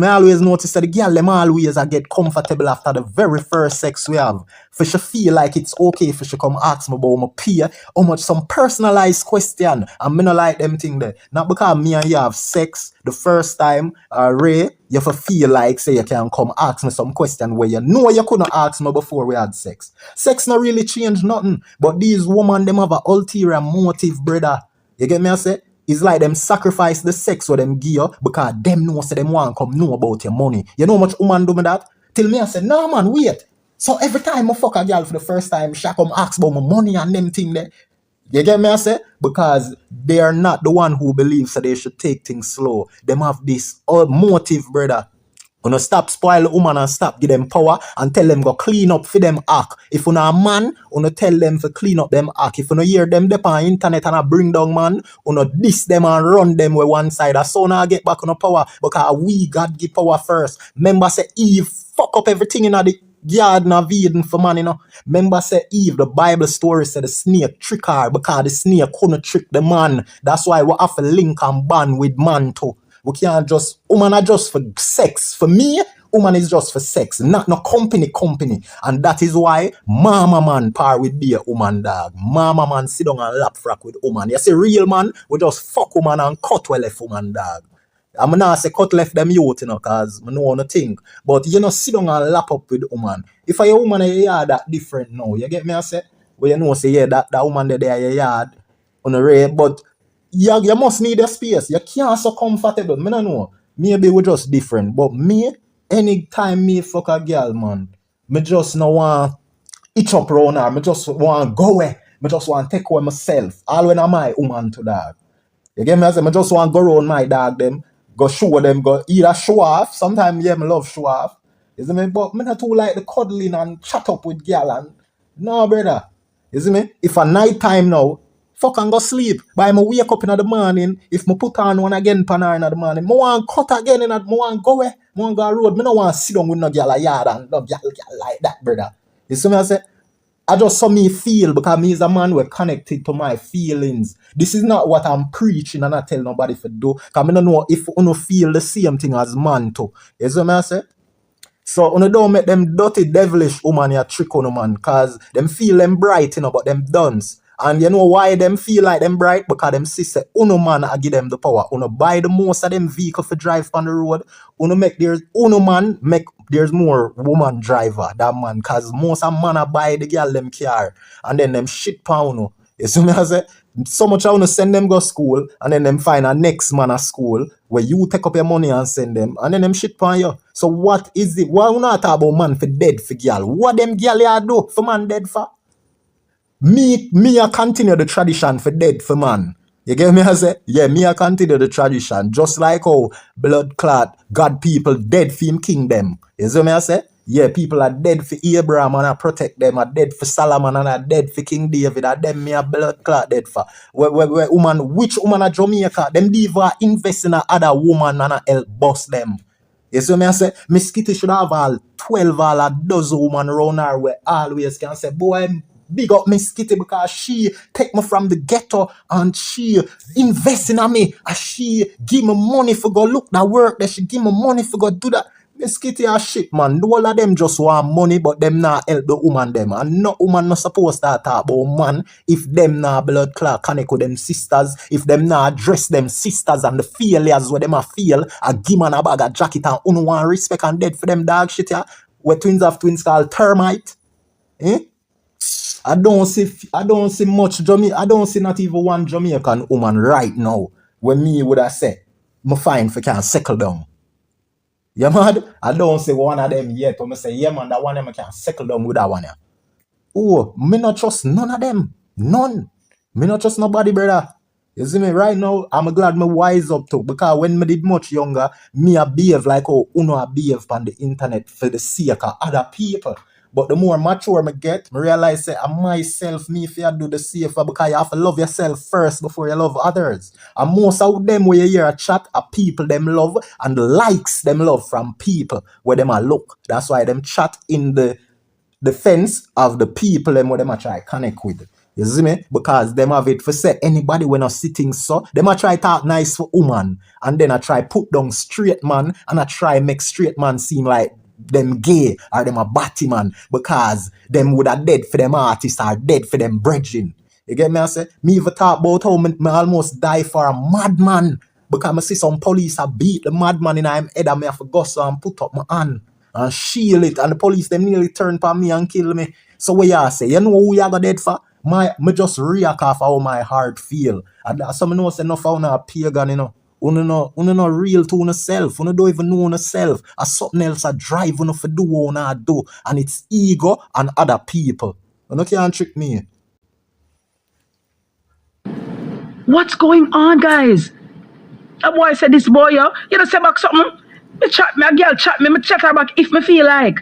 always notice that the girl them always get comfortable after the very first sex we have. For she feel like it's okay for she come ask me about my peer, how much some personalized question. And me no like them thing there. Not because me and you have sex the first time, Ray, you feel like say you can come ask me some question where you know you couldn't ask me before we had sex. Sex not really change nothing. But these women them have an ulterior motive, brother. You get me I say? It's like them sacrifice the sex with them gear because them know say them want come know about your money. You know how much woman do me that? Till me I say, no man, wait. So every time I fuck a girl for the first time, she come ask about my money and them thing there. You get me I say? Because they are not the one who believes that they should take things slow. Them have this motive, brother. Gonna stop spoil the woman and stop give them power and tell them go clean up for them act. If you a man, you tell them to clean up them act. If you hear them dep on internet and bring down man, you diss them and run them with one side. So now get back on the power because we God give power first. Remember say Eve fuck up everything in the Garden of Eden for man, Remember say Eve, the Bible story said the snake trick her because the snake couldn't trick the man. That's why we have to link and bond with man too. We can't just, woman are just for sex. For me, woman is just for sex, not no company. And that is why mama man par with be a woman dog. Mama man sit down and lap frack with woman. You see real man, we just fuck woman and cut well left woman dog. I'm not say cut left them youth, cause I know one thing. But sit down and lap up with woman. If a woman in your yard that different now, you get me I say? Well, say yeah, that woman there in your yard on the ray, but you must need a space. You can't so comfortable. Me no know. Maybe we just different. But me, anytime me fuck a girl, man, me just no want itch up round her. Me just want go away. Me just want take away myself. All when I'm my woman to dog. You get me? I say, me just want go round my dog them. Go show them. Go either show off. Sometimes, yeah, me love show off. You see me? But me not too like the cuddling and chat up with girl and no, brother. You see me? If a night time now, fuck and go sleep. By me wake up in the morning, if me put on one again pan her in the morning, me want cut again me want go away, me want go road. Me no want sit down with no girl a yard and no girl like that, brother. You see me I say? I just saw me feel because me as a man we're connected to my feelings. This is not what I'm preaching and I tell nobody to do. Because I don't know if you feel the same thing as man too. You see me I say? So don't make them dirty devilish woman a trick on man, cause them feel them bright, but them duns. And you know why them feel like them bright? Because them sister, man I give them the power. Buy the most of them vehicle for drive on the road. There's more woman driver than man, cause most of man buy the girl them car and then them shit pound. You see me I say? So much I want to send them go school, and then them find a next man at school where you take up your money and send them, and then them shit on you. So what is it? Why we not talk about man for dead for girl? What them girl ya do for man dead for? Me I continue the tradition for dead for man. You get me? I say, yeah, me I continue the tradition. Just like how blood clot God people dead for him kingdom. You see me? I say, yeah, people are dead for Abraham and I protect them. Are dead for Solomon and are dead for King David. Are them me a blood clot dead for. Which woman at Jamaica? Them diva invest in a other woman and a help boss them. You see me? I say, Miss Kitty should have all 12 all a dozen woman around her where always can say, boy, big up Miss Kitty because she take me from the ghetto and she invest in me and she give me money for go look that work that she give me money for go do that. Miss Kitty a shit man. All of them just want money but them not help the woman them. And no woman not supposed to talk about man if them not blood clot connect with them sisters. If them not address them sisters and the failures where them a feel a give man a bag of jacket and uno want respect and dead for them dog shit yeah. Where twins have twins called termite. Eh? I don't see much I don't see not even one Jamaican woman right now when me would have said, me fine if I can settle down. Yeah, man. I don't see one of them yet. But I say, yeah, man, that one of them can settle down with that one. Yeah. Oh, me not trust none of them. None. Me not trust nobody, brother. You see me right now, I'm glad me wise up to because when me did much younger, me a behave like how uno a behave on the internet for the sake of other people. But the more mature me get, me realize say I myself, me if you do the safer because you have to love yourself first before you love others. And most of them where you hear a chat are people them love and the likes them love from people where them a look. That's why them chat in the defense of the people them where them a try connect with. You see me? Because them have it for say anybody when not sitting so, them a try talk nice for woman and then I try put down straight man and I try make straight man seem like them gay or them a batty man because them would have dead for them artists or dead for them brethren. You get me? I say, me even talk about how me almost die for a madman because I see some police a beat the madman in him head and me have to go so and put up my hand and shield it and the police them nearly turn upon me and kill me. So what y'all say? You know who y'all got dead for? Me just react off how my heart feel. And that's some know say enough of a pagan, you know. Uno no real to uno self. Uno don't even know uno self. A something else a drive uno for do what uno do. And it's ego and other people. Uno can't trick me. What's going on, guys? A boy said this boy, yo, you know say back something? Me chat me, a girl chat me chat her back if me feel like.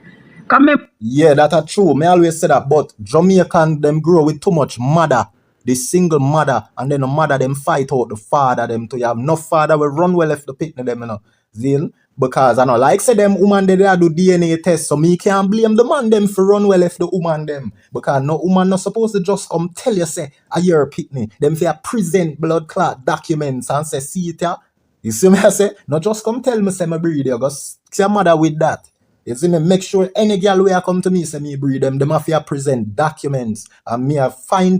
Come me. Yeah, that's true. Me always say that, but Jamaican them grow with too much mother. The single mother, and then the mother them fight out the father them to you have no father will run well if the picnic them, you know. Zeal. Because I know like say them woman they do DNA test, so me can't blame the man them for run well if the woman them. Because no woman not supposed to just come tell you say a year picnic. Them say present blood clot documents and say see it ya. You see me I say, not just come tell me say my breed you go see your mother with that. You see me, make sure any girl where come to me say me breed them have to present documents and me have fine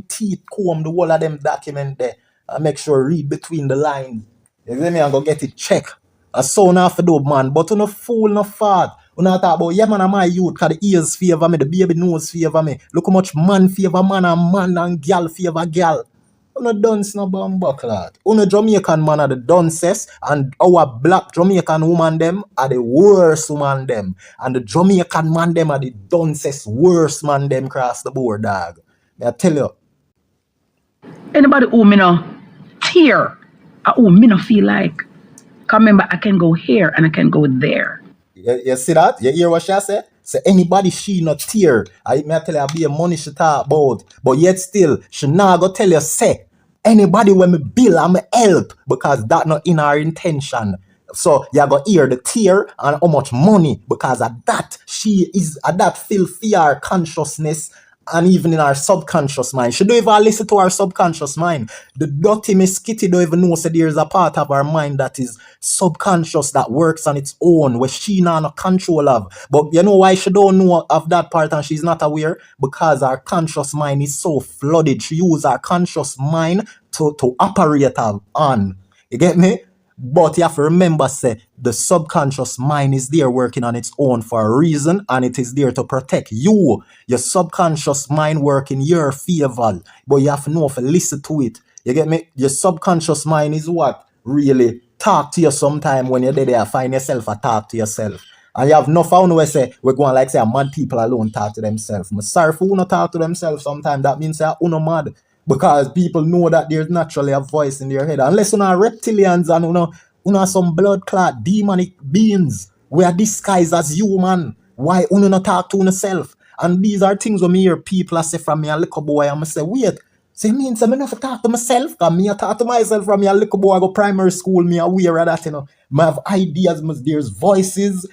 teeth comb the whole of them document there and make sure read between the lines. You see me, I'm gonna get it check. A son have to do man, but you no fool no fart. You not talk about yeah man and my youth cause the ears favor me, the baby nose favor me. Look how much man favor man and girl favor girl. Uno dunce no bumbo clot. Uno Jamaican man are the dunces and our black Jamaican woman them are the worst woman them. And the Jamaican man them are the dunces worst man them cross the board dog. I tell you. Anybody who me no tear or who me no feel like. Cause remember I can go here and I can go there. You see that? You hear what she say? Say anybody she not tear. I may tell you I be a money she talk about. But yet still, she not go tell you say anybody when me bill and me help because that not in our intention. So you go hear the tear and how much money because of that she is at that filthy our consciousness and even in our subconscious mind. She don't even listen to our subconscious mind. The dirty Miss Kitty don't even know so there's a part of our mind that is subconscious that works on its own, where she not no control of. But you know why she don't know of that part and she's not aware? Because our conscious mind is so flooded. She use our conscious mind to operate on. You get me? But you have to remember, say, the subconscious mind is there working on its own for a reason, and it is there to protect you. Your subconscious mind work in your favor, but you have to know if you listen to it. You get me? Your subconscious mind is what really talk to you sometime when you're there, find yourself a talk to yourself. And you have no found where say we're going like say mad people alone talk to themselves. I'm sorry for who not talk to themselves sometimes. That means they're mad. Because people know that there's naturally a voice in their head. Unless you are reptilians and you know some blood clot demonic beings, we are disguised as human. Why you not talk to yourself? And these are things when me hear people I say from me a little boy and I say, wait, so it means I not talk to myself? Because me I talk to myself from me a little boy, I go primary school, me aware of that, you know. I have ideas, there's voices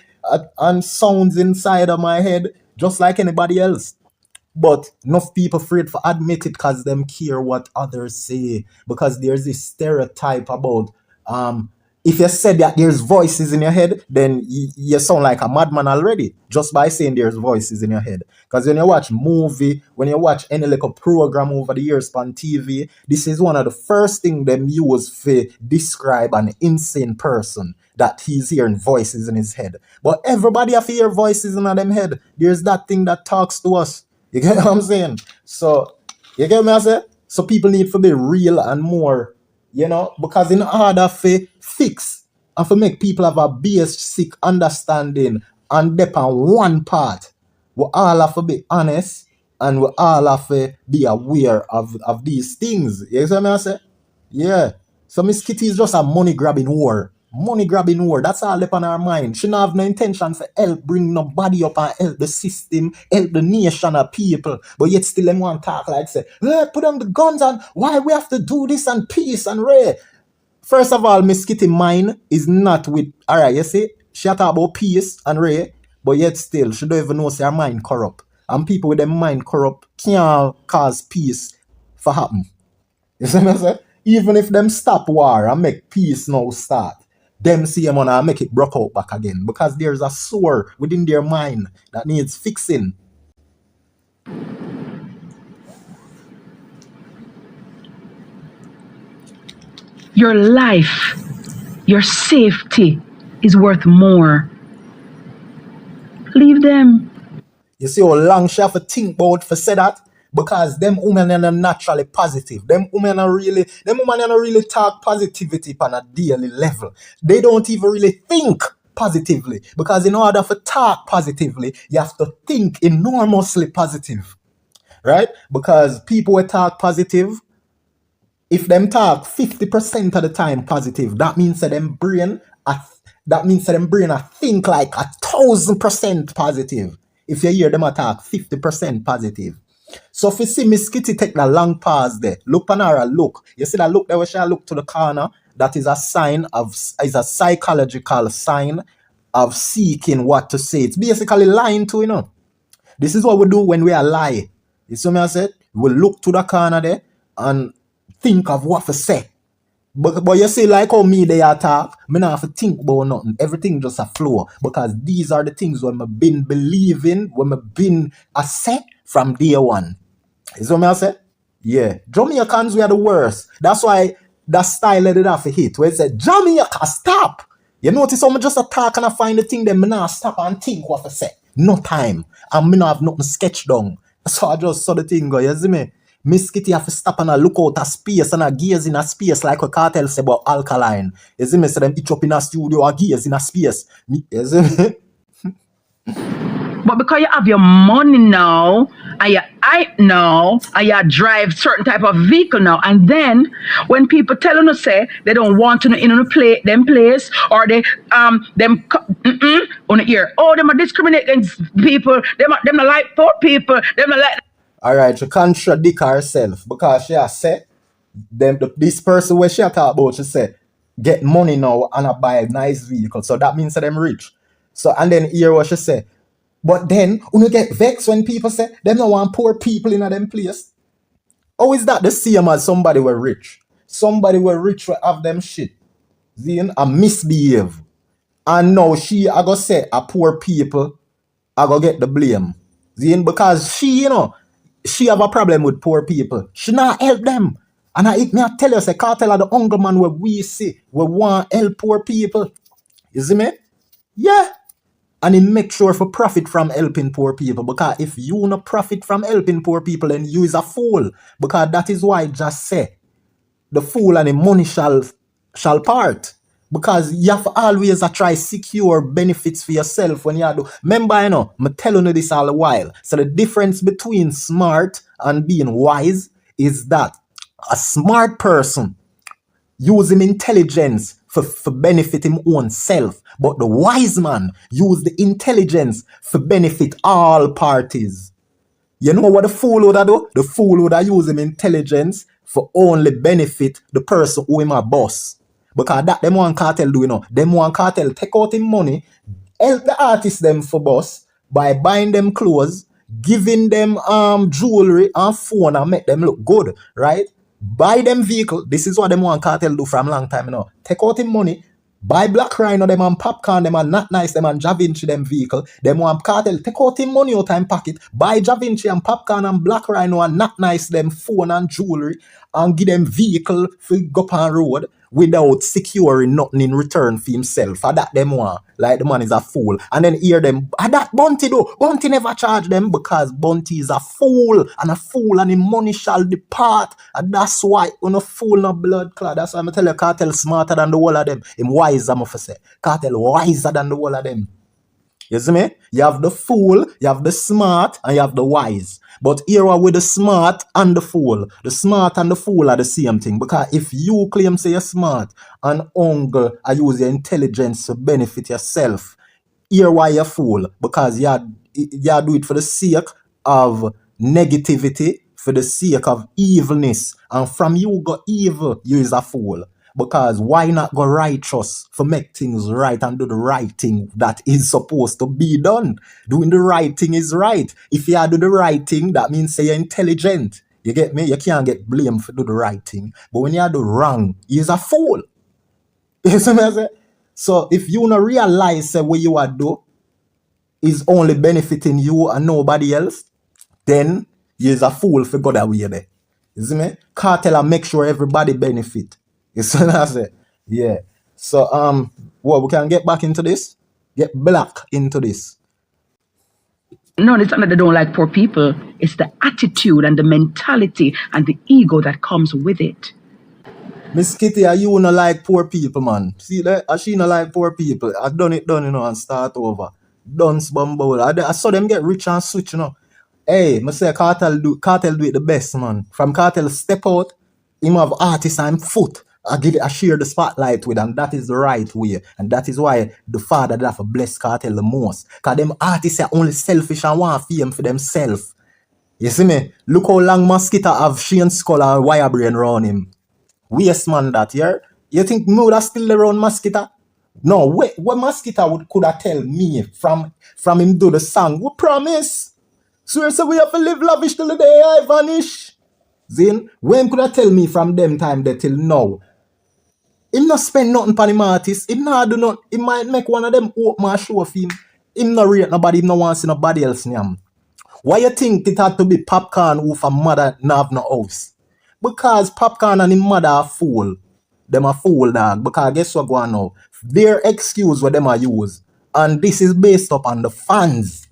and sounds inside of my head, just like anybody else. But enough people afraid for admit it because them care what others say. Because there's this stereotype about if you said that there's voices in your head, then you sound like a madman already just by saying there's voices in your head. Because when you watch movie, when you watch any like a program over the years on TV, this is one of the first things them use to describe an insane person, that he's hearing voices in his head. But everybody have to hear voices in them head. There's that thing that talks to us. You get what I'm saying? So, you get me I say? So people need to be real and more, you know, because in order to fix and to make people have a basic understanding and depend on one part, we all have to be honest and we all have to be aware of these things. You get what I say? Yeah. So Miss Kitty is just a money grabbing whore. Money grabbing whore. That's all up on her mind. She don't have no intention to help bring nobody up and help the system, help the nation of people. But yet still them want to talk like say, hey, put on the guns and why we have to do this and peace and Ray. First of all, Miss Kitty mind is not with, alright, you see, she talk about peace and Ray, but yet still she don't even know say her mind corrupt. And people with their mind corrupt can't cause peace for happen. You see what I'm saying? Even if them stop war and make peace now start, them see them and make it broke out back again. Because there's a sore within their mind that needs fixing. Your life, your safety is worth more. Leave them. You see how long she have to think about for say that? Because them women are naturally positive. Them women are really talk positivity on a daily level. They don't even really think positively. Because in order to talk positively, you have to think enormously positive. Right? Because people will talk positive. If them talk 50% of the time positive, that means that them brain think like 1,000% positive. If you hear them talk 50% positive. So if you see Miss Kitty take the long pause there, look on her look. You see that look there where she look to the corner? That is a psychological sign of seeking what to say. It's basically lying to, you know. This is what we do when we are lie. You see what I said? We look to the corner there and think of what to say. But you see, like how me they talk, me not have to think about nothing. Everything just a flow. Because these are the things when I've been believing, when I've been a set from day one. You see what I say? Yeah. Jamaicans, we are the worst. That's why that style let it have a hit. Where it said, Jamaica, stop. You notice how I just talk and I find the thing, then me not stop and think what to say. No time. And me not have nothing sketched down. So I just saw the thing go, you see me? Miss Kitty have to stop and look out a space and a gaze in a space like a cartel say about alkaline. You see me? So them each up in a studio or gaze in a space. You see me? But because you have your money now, and you hype now, and you drive certain type of vehicle now, and then when people tell you say they don't want to in a them place, or they on the ear, oh, them are discriminate against people, them not like poor people, them not like. Alright, she contradict herself because she has said this person where she talk about, she said, get money now and I buy a nice vehicle. So that means that them rich. So and then hear what she say. But then you get vexed when people say them don't want poor people in a them place. How is that the same as somebody were rich? Somebody were rich will have them shit. Then I misbehave. And now I go say a poor people I go get the blame. Then because she, you know, she have a problem with poor people. She not help them. And I tell you, say Cartel are the hungry man where we see, we want help poor people. You see me? Yeah. And he make sure for profit from helping poor people. Because if you not profit from helping poor people, then you is a fool. Because that is why I just say, the fool and the money shall part. Because you have to always try secure benefits for yourself when you do. Remember, I'm telling you this all the while. So the difference between smart and being wise is that a smart person use him intelligence for benefit him own self. But the wise man use the intelligence for benefit all parties. You know what the fool would do? The fool would use him intelligence for only benefit the person who him a boss. Because that them one cartel do, Them one cartel take out him money, help the artists them for boss by buying them clothes, giving them jewelry and phone and make them look good, right? Buy them vehicle. This is what them one cartel do from long time, Take out him money, buy Black Rhino them and Popcaan them and Not Nice them and Ja Vinci them vehicle. Them one cartel take out him money out time pocket, buy Ja Vinci and Popcaan and Black Rhino and Not Nice them phone and jewelry and give them vehicle for go on road without securing nothing in return for himself. For that them one, like the man is a fool. And then hear them, that Bunty though, Bunty never charge them because Bunty is a fool and his money shall depart. And that's why when a fool no blood clot. That's why I'm tell you Cartel smarter than the whole of them. Him wise, I'm say. Cartel wiser than the whole of them. You see me? You have the fool, you have the smart, and you have the wise. But here are with the smart and the fool. The smart and the fool are the same thing. Because if you claim say you're smart and uncle I use your intelligence to benefit yourself, here why you're fool. Because you do it for the sake of negativity, for the sake of evilness. And from you go evil, you is a fool. Because why not go righteous for make things right and do the right thing that is supposed to be done? Doing the right thing is right. If you do the right thing, that means say you're intelligent. You get me? You can't get blamed for do the right thing. But when you do wrong, you're a fool. You see what I say? So if you not realize what you are do is only benefiting you and nobody else, then you're a fool for go that way there. You see me? Cartel and make sure everybody benefit. You see what I say? Yeah. So we can get back into this? Get black into this. No, it's not that they don't like poor people. It's the attitude and the mentality and the ego that comes with it. Miss Kitty, you not like poor people, man. See that? She not like poor people. I done it, and start over. Dunce bumble. I saw them get rich and switch, Hey, I say Cartel do it the best, man. From Cartel step out, him have artists on foot. I share the spotlight with, and that is the right way. And that is why the father that have to bless Cartel the most. Because them artists are only selfish and want fame for themselves. You see me? Look how long Mosquito have Shane Skull and Wirebrain around him. Waste man that, yeah? You think me would have still around Mosquito? No, what Mosquito could have tell me from him do the song? We promise. So we have to live lavish till the day I vanish. Zin, when could I tell me from them time there till now? Him not spend nothing on him artist. Him not do nothing. He might make one of them open a show of him. Him not rate nobody. Him not want to see nobody else nyam. Why you think it had to be Popcaan who for mother not have no house? Because Popcaan and his mother are fool. Them a fool, dog. Because guess what going now? Their excuse what them a use. And this is based upon the fans.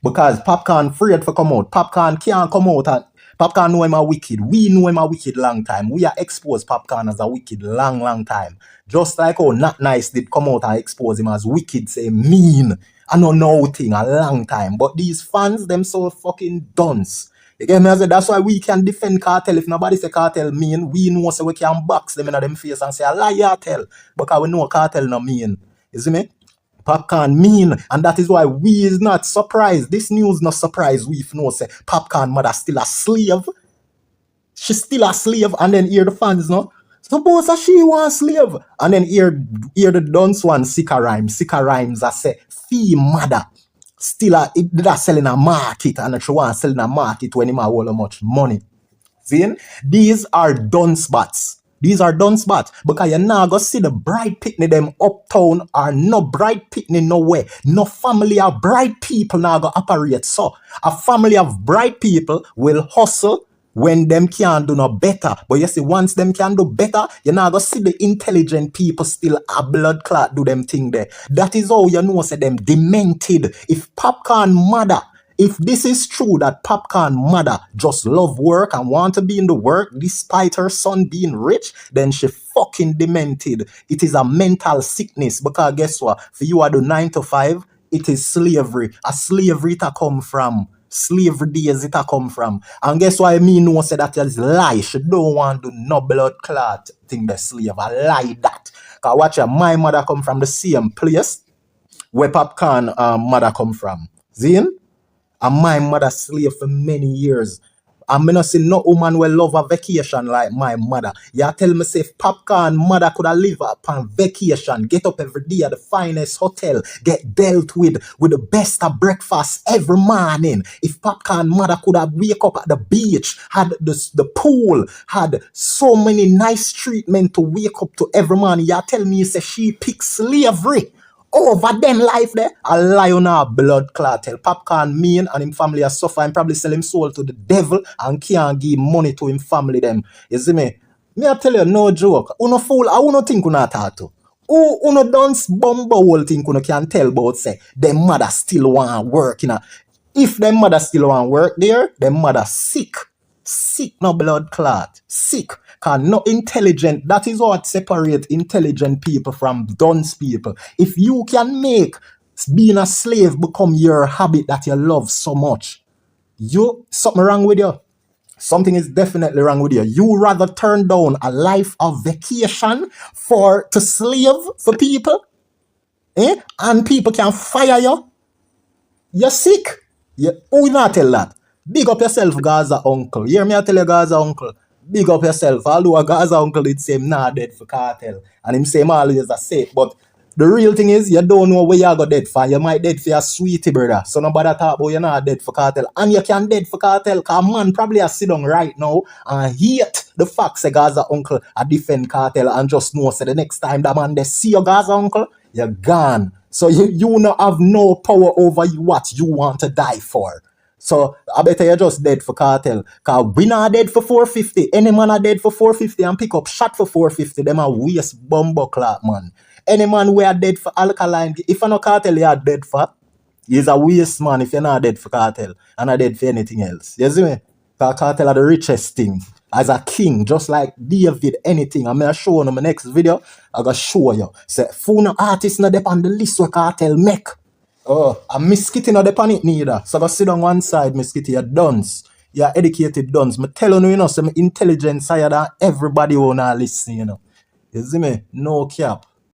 Because Popcaan afraid for come out. Popcaan can't come out and Popcaan know him a wicked. We know him a wicked long time. We are exposed Popcaan as a wicked long time. Just like how Not Nice did come out and expose him as wicked, say mean. I don't know thing a long time. But these fans, them so fucking dunce. You get me? I say that's why we can defend Cartel. If nobody say Cartel mean, we know so we can box them in them face and say a lie tell. Because we know Cartel no mean. You see me? Popcaan mean, and that is why we is not surprised. This news not surprised we if no say Popcaan mother still a slave. She's still a slave, and then hear the fans suppose that she want slave, and then hear the dunce one Sika rhymes I say fee mother still a selling a market, and she want selling a market when him a whole much money. See, these are dunce bats. These are done spots because you now go see the bright pitney them uptown are no bright pitney nowhere. No family of bright people now go operate. So a family of bright people will hustle when them can't do no better. But you see, once them can do better, you're not gonna see the intelligent people still a blood clot do them thing there. That is how you know say them demented. If Popcaan mother, if this is true that Popcaan mother just love work and want to be in the work despite her son being rich, then she fucking demented. It is a mental sickness because guess what? For you are the 9 to 5, it is slavery. A slavery it a come from. Slavery days it a come from. And guess why me know say that is lie. She don't want to do no blood clot thing the slave. I lie that. Cause watch ya, my mother come from the same place where Popcaan mother come from. Zin? And my mother slave for many years. And me not see no woman will love a vacation like my mother. You tell me say if Popcaan mother could have live upon vacation, get up every day at the finest hotel, get dealt with the best of breakfast every morning. If Popcaan mother could have wake up at the beach, had the pool, had so many nice treatment to wake up to every morning, you tell me say she pick slavery over them life there. A lion or blood clot. Tell Popcaan mean and him family are suffer and probably sell him soul to the devil and can't give money to him family them. You see me? Me I tell you no joke. Uno fool, I uno think uno talk to. Uno dance bumbo whole thing uno can tell about say them mother still want work, you know. If them mother still want work there, them mother sick. Sick, no blood clot. Sick. Cause no intelligent. That is what separates intelligent people from dunce people. If you can make being a slave become your habit that you love so much, something wrong with you. Something is definitely wrong with you. You rather turn down a life of vacation to slave for people, and people can fire you. You're sick. Who will not tell that? Big up yourself, Gaza uncle. Hear me I tell you, Gaza uncle. Big up yourself. Although a Gaza uncle did say him not dead for cartel. And him say him always a safe. But the real thing is, you don't know where you go dead for. You might dead for your sweetie brother. So nobody talk about you're not dead for cartel. And you can dead for cartel. Cause man probably a sit down right now and hate the fact say Gaza uncle a defend cartel and just know say the next time that man they see your Gaza uncle, you're gone. So you not have no power over what you want to die for. So I better you just dead for cartel. Cause we not dead for 450. Any man are dead for 450 and pick up shot for 450. Them a waste bumbo clock, man. Any man we are dead for alkaline. If you no cartel you are dead for, he's a waste man if you're not dead for cartel and not dead for anything else. You see me? Cause cartel are the richest thing. As a king, just like David, anything. I'm gonna show you in my next video. I'm gonna show you. Say, no artist not dep on the list where cartel make. Oh, and Miss Kitty not depend it neither. So go sit on one side, Miss Kitty, you're dunce. You're educated dunce. Me tell you, you know, some intelligence higher than everybody who not listen, you know. You see me? No cap.